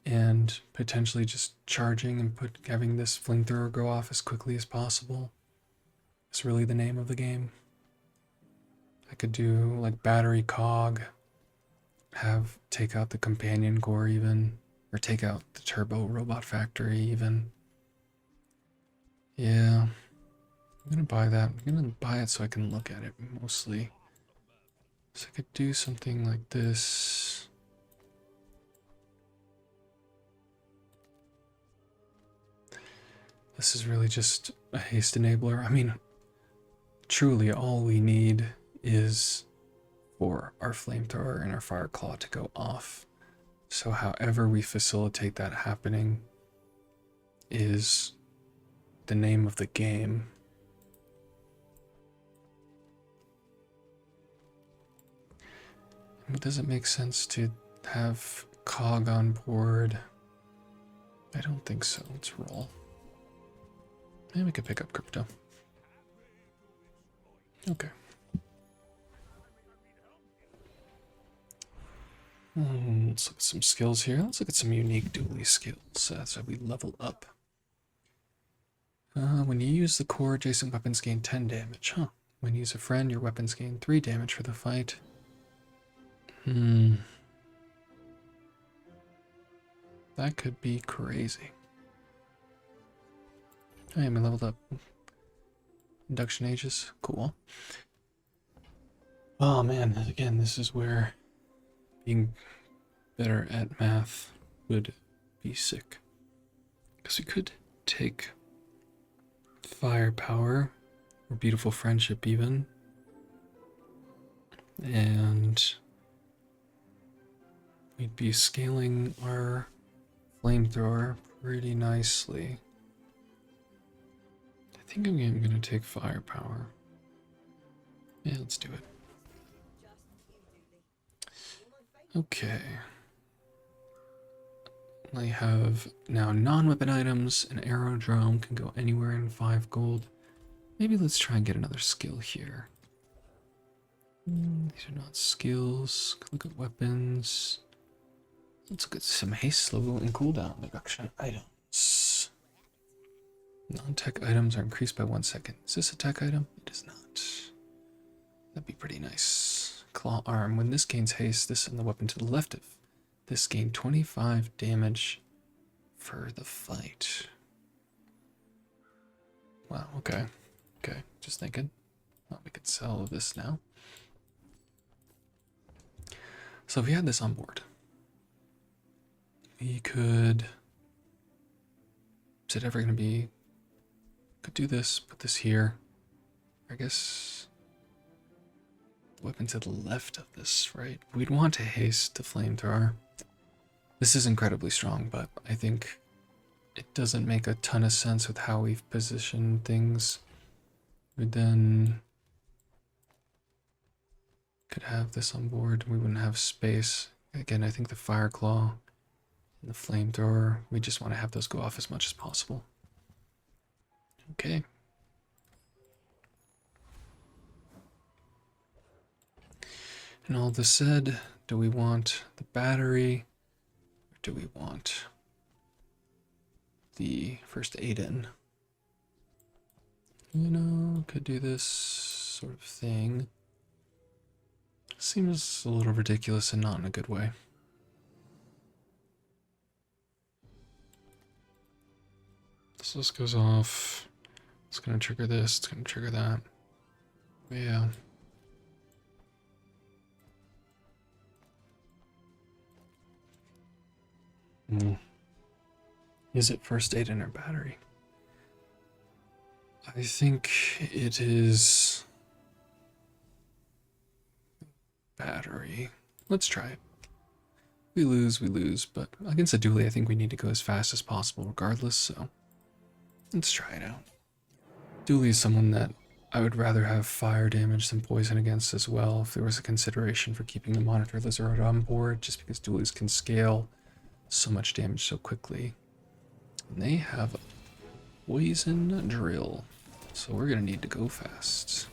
And potentially just charging and having this flamethrower go off as quickly as possible is really the name of the game. I could do like battery cog, take out the companion core even, Or take out the turbo robot factory even. Yeah. I'm gonna buy that. I'm gonna buy it so I can look at it mostly. So I could do something like this. This is really just a haste enabler. I mean, truly all we need is for our flamethrower and our fire claw to go off. So however we facilitate that happening is the name of the game. Does it make sense to have Cog on board? I don't think so. Let's roll. And we could pick up crypto. Okay. Let's look at some skills here. Let's look at some unique Dooley skills so we level up. When you use the core, adjacent weapons gain 10 damage. Huh. When you use a friend, your weapons gain 3 damage for the fight. That could be crazy. I am leveled up. Induction ages. Cool. Oh man, again, this is where being better at math would be sick. Because we could take firepower, or beautiful friendship even, and we'd be scaling our flamethrower pretty nicely. I think I'm going to take firepower. Yeah, let's do it. Okay. I have now non-weapon items. An aerodrome can go anywhere in 5 gold. Maybe let's try and get another skill here. These are not skills. Look at weapons. Let's look at some haste, slow, and cooldown reduction items. Non-tech items are increased by 1 second. Is this a tech item? It is not. That'd be pretty nice. Claw arm. When this gains haste, this and the weapon to the left of this gain 25 damage for the fight. Wow, okay. Okay, just thinking. Well, we could sell this now. So if we had this on board, we could... Is it ever going to be... Could do this, put this here. I guess... Weapon to the left of this, right? We'd want to haste the flamethrower. This is incredibly strong, but I think it doesn't make a ton of sense with how we've positioned things. We then could have this on board. We wouldn't have space. Again, I think the fire claw and the flamethrower, we just want to have those go off as much as possible. Okay. And all this said, do we want the battery, or do we want the first aid in? You know, could do this sort of thing. Seems a little ridiculous and not in a good way. So this goes off. It's gonna trigger this, it's gonna trigger that. Yeah. Is it first aid in our battery? I think it is battery. Let's try it. We lose, but against a Dooley, I think we need to go as fast as possible regardless, so let's try it out. Dooley is someone that I would rather have fire damage than poison against as well if there was a consideration for keeping the Monitor Lizard on board, just because Doolies can scale so much damage so quickly. And they have a poison drill, so we're gonna need to go fast.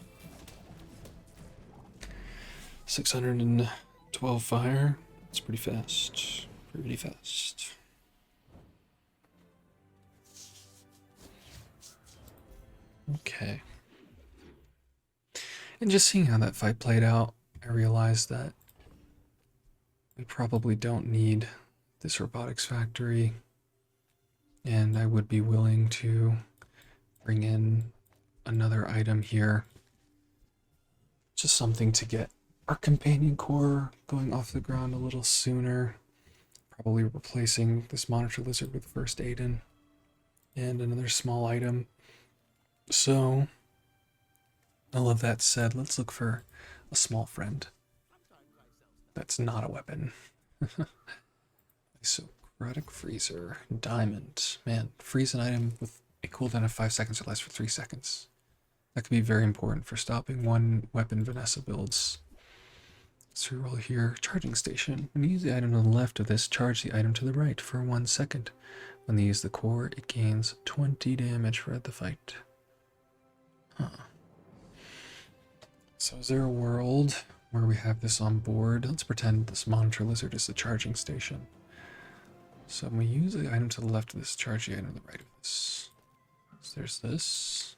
612 fire. It's pretty fast. Pretty fast. Okay. And just seeing how that fight played out, I realized that we probably don't need this robotics factory, and I would be willing to bring in another item here. Just something to get our companion core going off the ground a little sooner. Probably replacing this monitor lizard with first Aiden and another small item. So, all of that said, let's look for a small friend. That's not a weapon. Isocratic freezer. Diamond. Man, freeze an item with a cooldown of 5 seconds or less for 3 seconds. That could be very important for stopping one weapon Vanessa builds. So we roll here. Charging station. When you use the item on the left of this, charge the item to the right for 1 second. When they use the core, it gains 20 damage for the fight. Huh. So is there a world where we have this on board? Let's pretend this monitor lizard is the charging station. So when we use the item to the left of this, charge the item to the right of this. So there's this.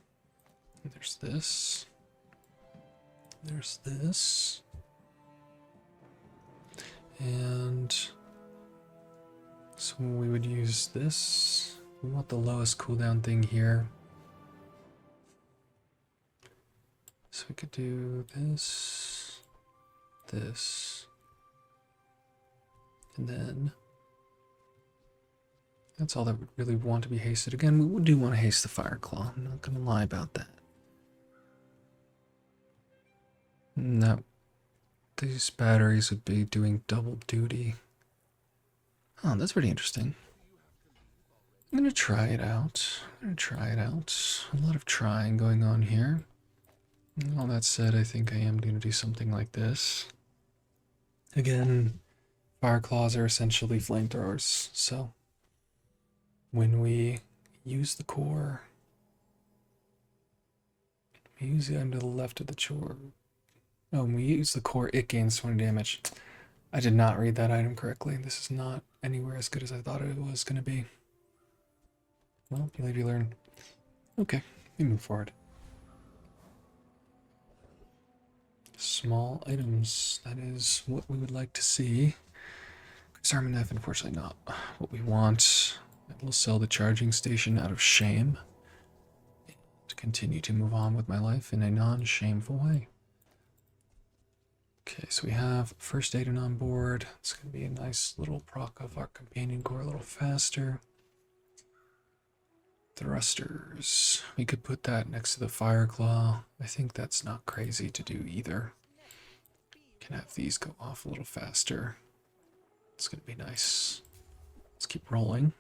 And there's this. There's this. And so we would use this. We want the lowest cooldown thing here. So we could do this, this, and then that's all that we really want to be hasted. Again, we do want to haste the Fire Claw. I'm not going to lie about that. No, these batteries would be doing double duty. Oh, that's pretty interesting. I'm going to try it out. A lot of trying going on here. All that said, I think I am going to do something like this. Again, fire claws are essentially flamethrowers, so when we use the core, we use the item to the left of the chore. Oh, when we use the core, it gains 20 damage. I did not read that item correctly. This is not anywhere as good as I thought it was going to be. Well, you live, you learn. Okay, we move forward. Small items, that is what we would like to see. Disarmament knife, unfortunately not what we want. We'll sell the charging station out of shame to continue to move on with my life in a non-shameful way. Okay, so we have first aid on board. It's going to be a nice little proc of our companion core a little faster. Thrusters. We could put that next to the fire claw. I think that's not crazy to do either. Can have these go off a little faster. It's going to be nice. Let's keep rolling.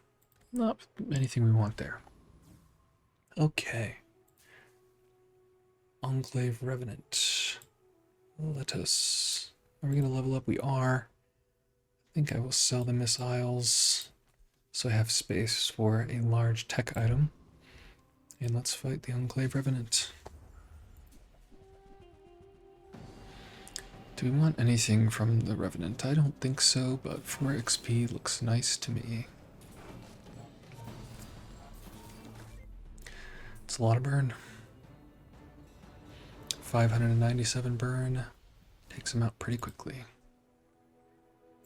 Not anything we want there. Okay. Enclave Revenant. Let us... Are we going to level up? We are. I think I will sell the missiles so I have space for a large tech item. And let's fight the Enclave Revenant. Do we want anything from the Revenant? I don't think so, but 4 XP looks nice to me. It's a lot of burn. 597 burn. Takes him out pretty quickly.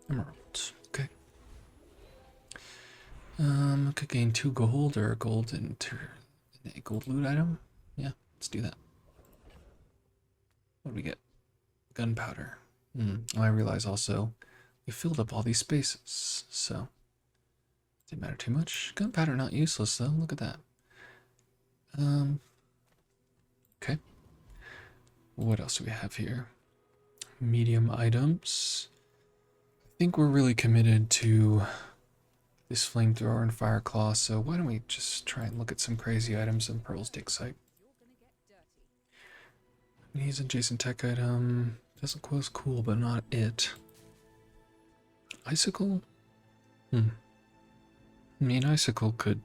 Emerald. Okay. Could gain 2 gold or a gold into a gold loot item. Yeah, let's do that. What do we get? Gunpowder. Oh, I realize also we filled up all these spaces, so didn't matter too much. Gunpowder not useless though. Look at that. Okay. What else do we have here? Medium items. I think we're really committed to this flamethrower and fire claw, so why don't we just try and look at some crazy items in Pearl's dig site. Needs adjacent tech item. Doesn't close cool, but not it. Icicle? I mean, Icicle could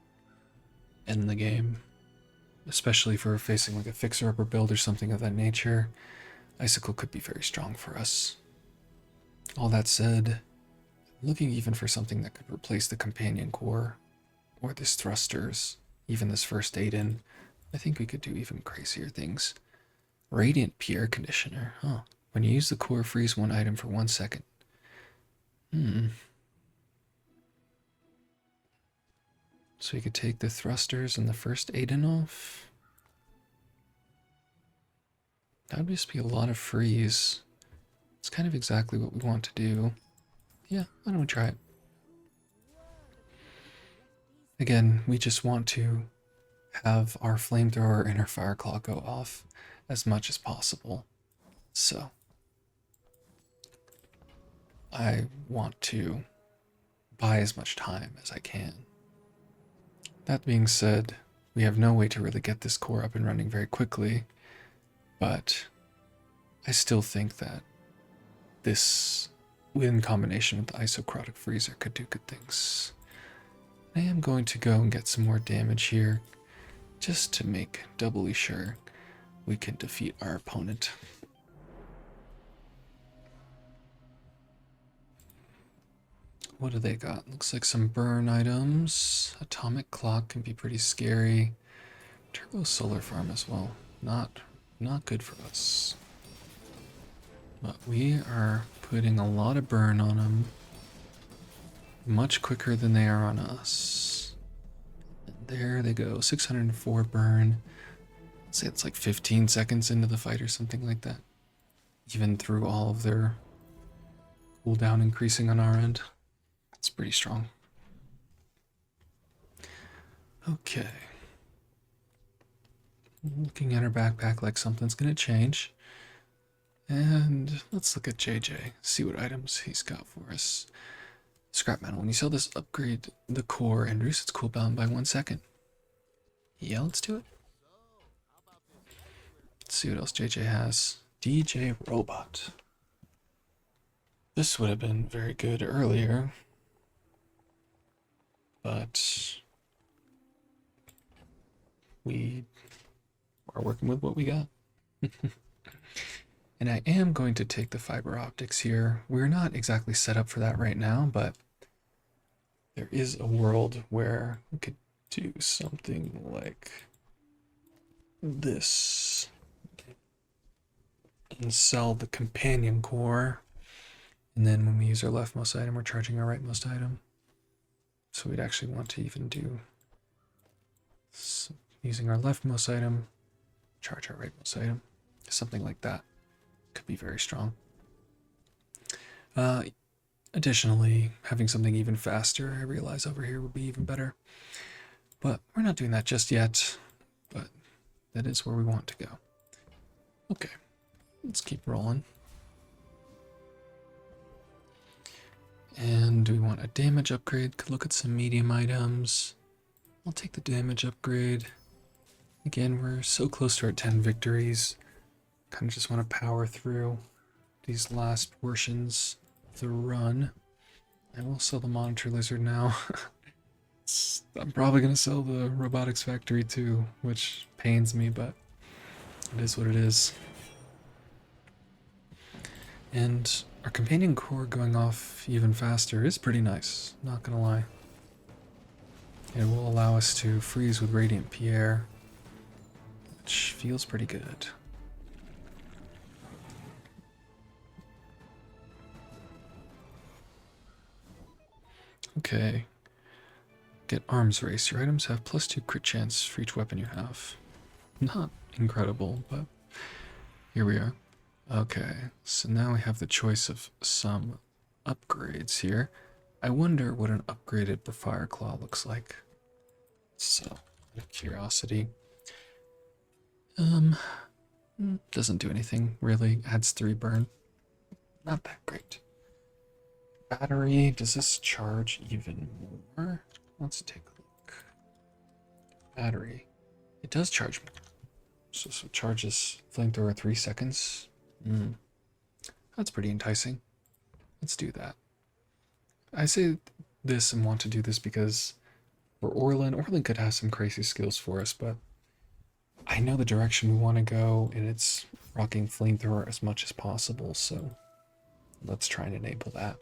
end the game. Especially for facing like a fixer-upper build or something of that nature. Icicle could be very strong for us. All that said, looking even for something that could replace the companion core, or this thrusters, even this first aid in, I think we could do even crazier things. Radiant Pure Conditioner. Huh. When you use the core, freeze one item for 1 second. So we could take the thrusters and the first Aiden off. That would just be a lot of freeze. It's kind of exactly what we want to do. Yeah, why don't we try it? Again, we just want to have our flamethrower and our fireclaw go off as much as possible. So I want to buy as much time as I can. That being said, we have no way to really get this core up and running very quickly, but I still think that this, in combination with the isocrotic freezer, could do good things. I am going to go and get some more damage here, just to make doubly sure we can defeat our opponent. What do they got? Looks like some burn items. Atomic clock can be pretty scary. Turbo solar farm as well. Not good for us. But we are putting a lot of burn on them. Much quicker than they are on us. And there they go. 604 burn. Let's say it's like 15 seconds into the fight or something like that. Even through all of their cooldown increasing on our end. It's pretty strong. Okay. Looking at her backpack like something's gonna change. And let's look at JJ, see what items he's got for us. Scrap metal. When you sell this, upgrade the core and reduce its cooldown by 1 second. Yeah, let's do it. Let's see what else JJ has. DJ Robot. This would have been very good earlier, but we are working with what we got. And I am going to take the fiber optics here. We're not exactly set up for that right now, but there is a world where we could do something like this and sell the companion core. And then when we use our leftmost item, we're charging our rightmost item. So we'd actually want to even do using our leftmost item, charge our rightmost item, something like that. Could be very strong. Additionally, having something even faster, I realize over here would be even better. But we're not doing that just yet, but that is where we want to go. Okay, let's keep rolling. And do we want a damage upgrade? Could look at some medium items. I'll take the damage upgrade. Again, we're so close to our 10 victories. Kind of just want to power through these last portions of the run. I will sell the monitor lizard now. I'm probably going to sell the robotics factory too, which pains me, but it is what it is. And our companion core going off even faster is pretty nice, not going to lie. It will allow us to freeze with Radiant Pierre, which feels pretty good. Okay. Get arms race. Your items have +2 crit chance for each weapon you have. Not incredible, but here we are. Okay, so now we have the choice of some upgrades here. I wonder what an upgraded Fireclaw looks like. So, out of curiosity. Doesn't do anything really. Adds 3 burn. Not that great. Battery, does this charge even more? Let's take a look. Battery. It does charge more. So it charges flamethrower 3 seconds. That's pretty enticing. Let's do that. I say this and want to do this because for Orlin could have some crazy skills for us, but I know the direction we want to go, and it's rocking flamethrower as much as possible, so let's try and enable that.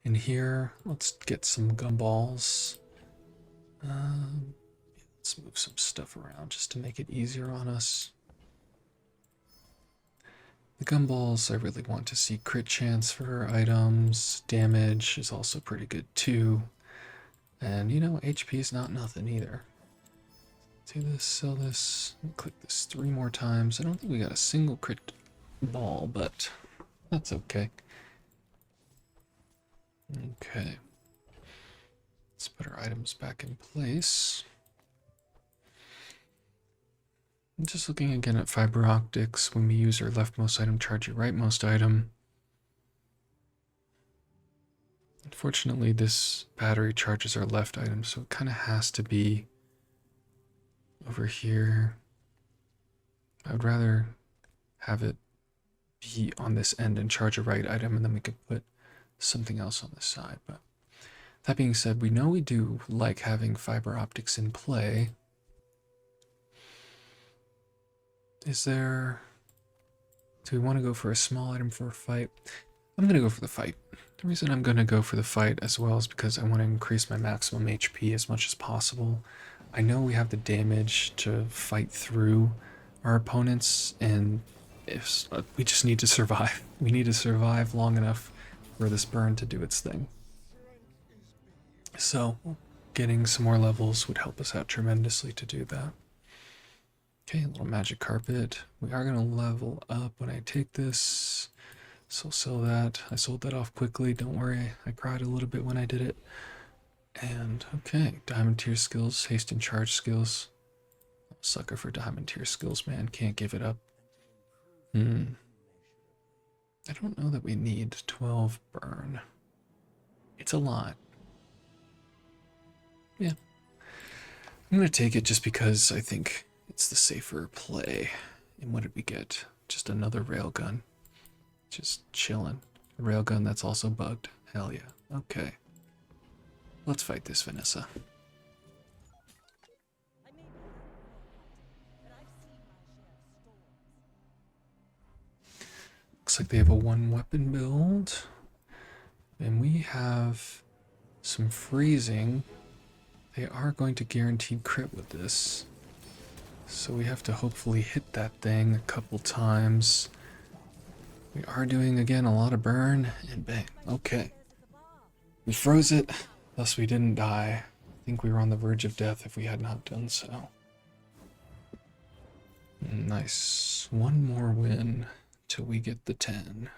In here, let's get some gumballs. Let's move some stuff around just to make it easier on us. The gumballs, I really want to see crit chance for our items. Damage is also pretty good too. And you know, HP is not nothing either. Do this, sell this, and click this 3 more times. I don't think we got a single crit ball, but that's okay. Okay. Let's put our items back in place. I'm just looking again at fiber optics. When we use our leftmost item, charge your rightmost item. Unfortunately, this battery charges our left item, so it kind of has to be over here. I would rather have it be on this end and charge a right item, and then we could put something else on this side. But that being said, we know we do like having fiber optics in play. Is there... Do we want to go for a small item for a fight? I'm going to go for the fight. The reason I'm going to go for the fight as well is because I want to increase my maximum HP as much as possible. I know we have the damage to fight through our opponents, and if we just need to survive. We need to survive long enough for this burn to do its thing. So, getting some more levels would help us out tremendously to do that. Okay, a little magic carpet. We are going to level up when I take this. So sell that. I sold that off quickly. Don't worry. I cried a little bit when I did it. And okay, diamond tier skills, haste and charge skills. Sucker for diamond tier skills, man. Can't give it up. I don't know that we need 12 burn. It's a lot. Yeah. I'm going to take it just because I think it's the safer play. And what did we get? Just another railgun. Just chilling. A railgun that's also bugged. Hell yeah. Okay. Let's fight this Vanessa. Looks like they have a 1-weapon build. And we have some freezing. They are going to guarantee crit with this. So we have to hopefully hit that thing a couple times. We are doing, again, a lot of burn, and bang. Okay. We froze it, thus we didn't die. I think we were on the verge of death if we had not done so. Nice. One more win till we get the 10.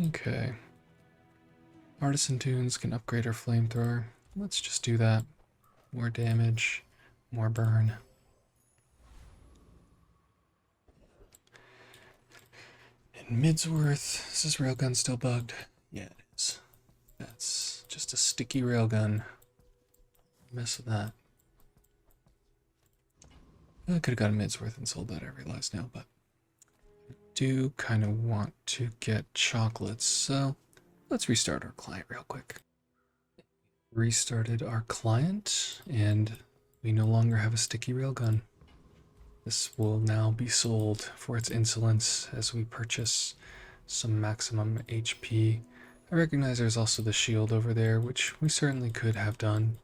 Okay. Artisan tunes can upgrade our flamethrower. Let's just do that. More damage, more burn. And Midsworth, is this railgun still bugged? Yeah, it is. That's just a sticky railgun. Mess with that. I could have got a Midsworth and sold that, I realize now, but I do kind of want to get chocolates, so let's restart our client real quick. Restarted our client, and we no longer have a sticky railgun. This will now be sold for its insolence as we purchase some maximum HP. I recognize there's also the shield over there, which we certainly could have done.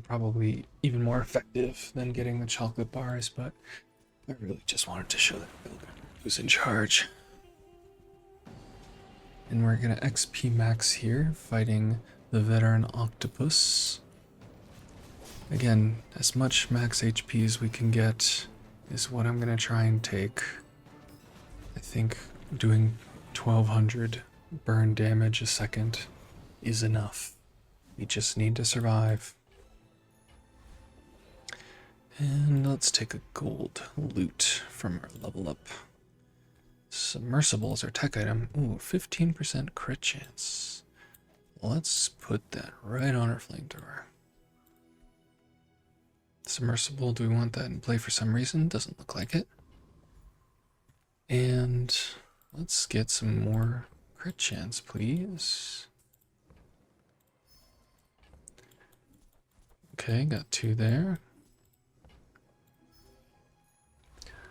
Probably even more effective than getting the chocolate bars, but I really just wanted to show that who's in charge. And we're going to XP max here, fighting the veteran octopus. Again, as much max HP as we can get is what I'm going to try and take. I think doing 1200 burn damage a second is enough. We just need to survive. And let's take a gold loot from our level up. Submersible is our tech item. Ooh, 15% crit chance. Let's put that right on our flamethrower. Submersible, do we want that in play for some reason? Doesn't look like it. And let's get some more crit chance, please. Okay, got 2 there.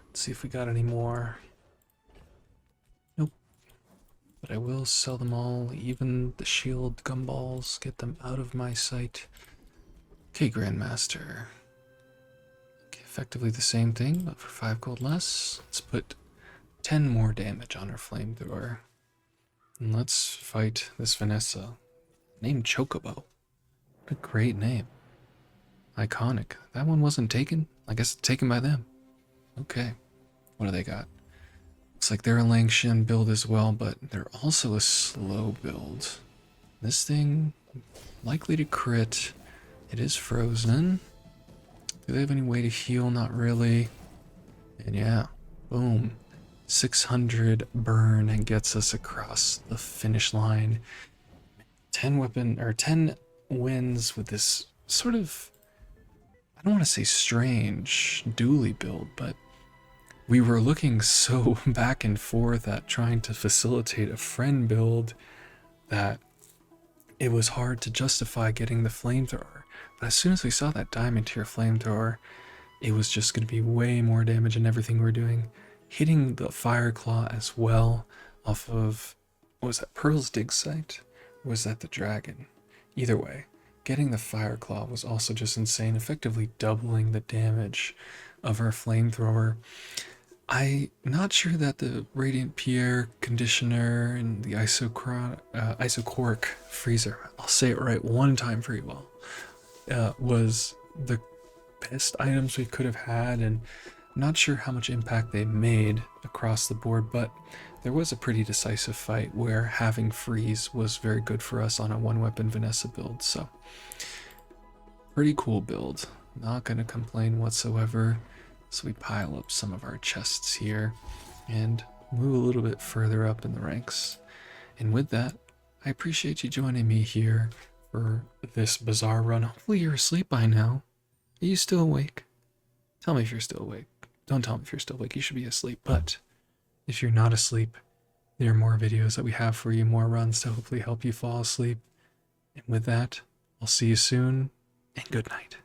Let's see if we got any more. Nope. But I will sell them all, even the shield gumballs, get them out of my sight. Okay, Grandmaster. Okay, effectively the same thing, but for 5 gold less. Let's put 10 more damage on our flamethrower. And let's fight this Vanessa. Named Chocobo. What a great name. Iconic. That one wasn't taken? I guess it's taken by them. Okay. What do they got? Looks like they're a Langshan build as well, but they're also a slow build. This thing, likely to crit. It is frozen. Do they have any way to heal? Not really. And yeah, boom. 600 burn and gets us across the finish line. 10 wins with this sort of, I don't want to say strange Dooley build, but we were looking so back and forth at trying to facilitate a friend build that it was hard to justify getting the flamethrower. But as soon as we saw that diamond tier flamethrower, it was just going to be way more damage in everything we're doing. Hitting the fire claw as well off of, what was that, Pearl's dig site? Or was that the dragon? Either way, getting the fire claw was also just insane, effectively doubling the damage of our flamethrower. I'm not sure that the Radiant Pierre conditioner and the isocoric freezer, I'll say it right one time for you all, was the best items we could have had, and I'm not sure how much impact they made across the board, but there was a pretty decisive fight where having freeze was very good for us on a one weapon Vanessa build, so pretty cool build. Not gonna complain whatsoever. So we pile up some of our chests here and move a little bit further up in the ranks. And with that, I appreciate you joining me here for this Bazaar run. Hopefully you're asleep by now. Are you still awake? Tell me if you're still awake. Don't tell me if you're still awake. You should be asleep. But if you're not asleep, there are more videos that we have for you, more runs to hopefully help you fall asleep. And with that, I'll see you soon, and good night.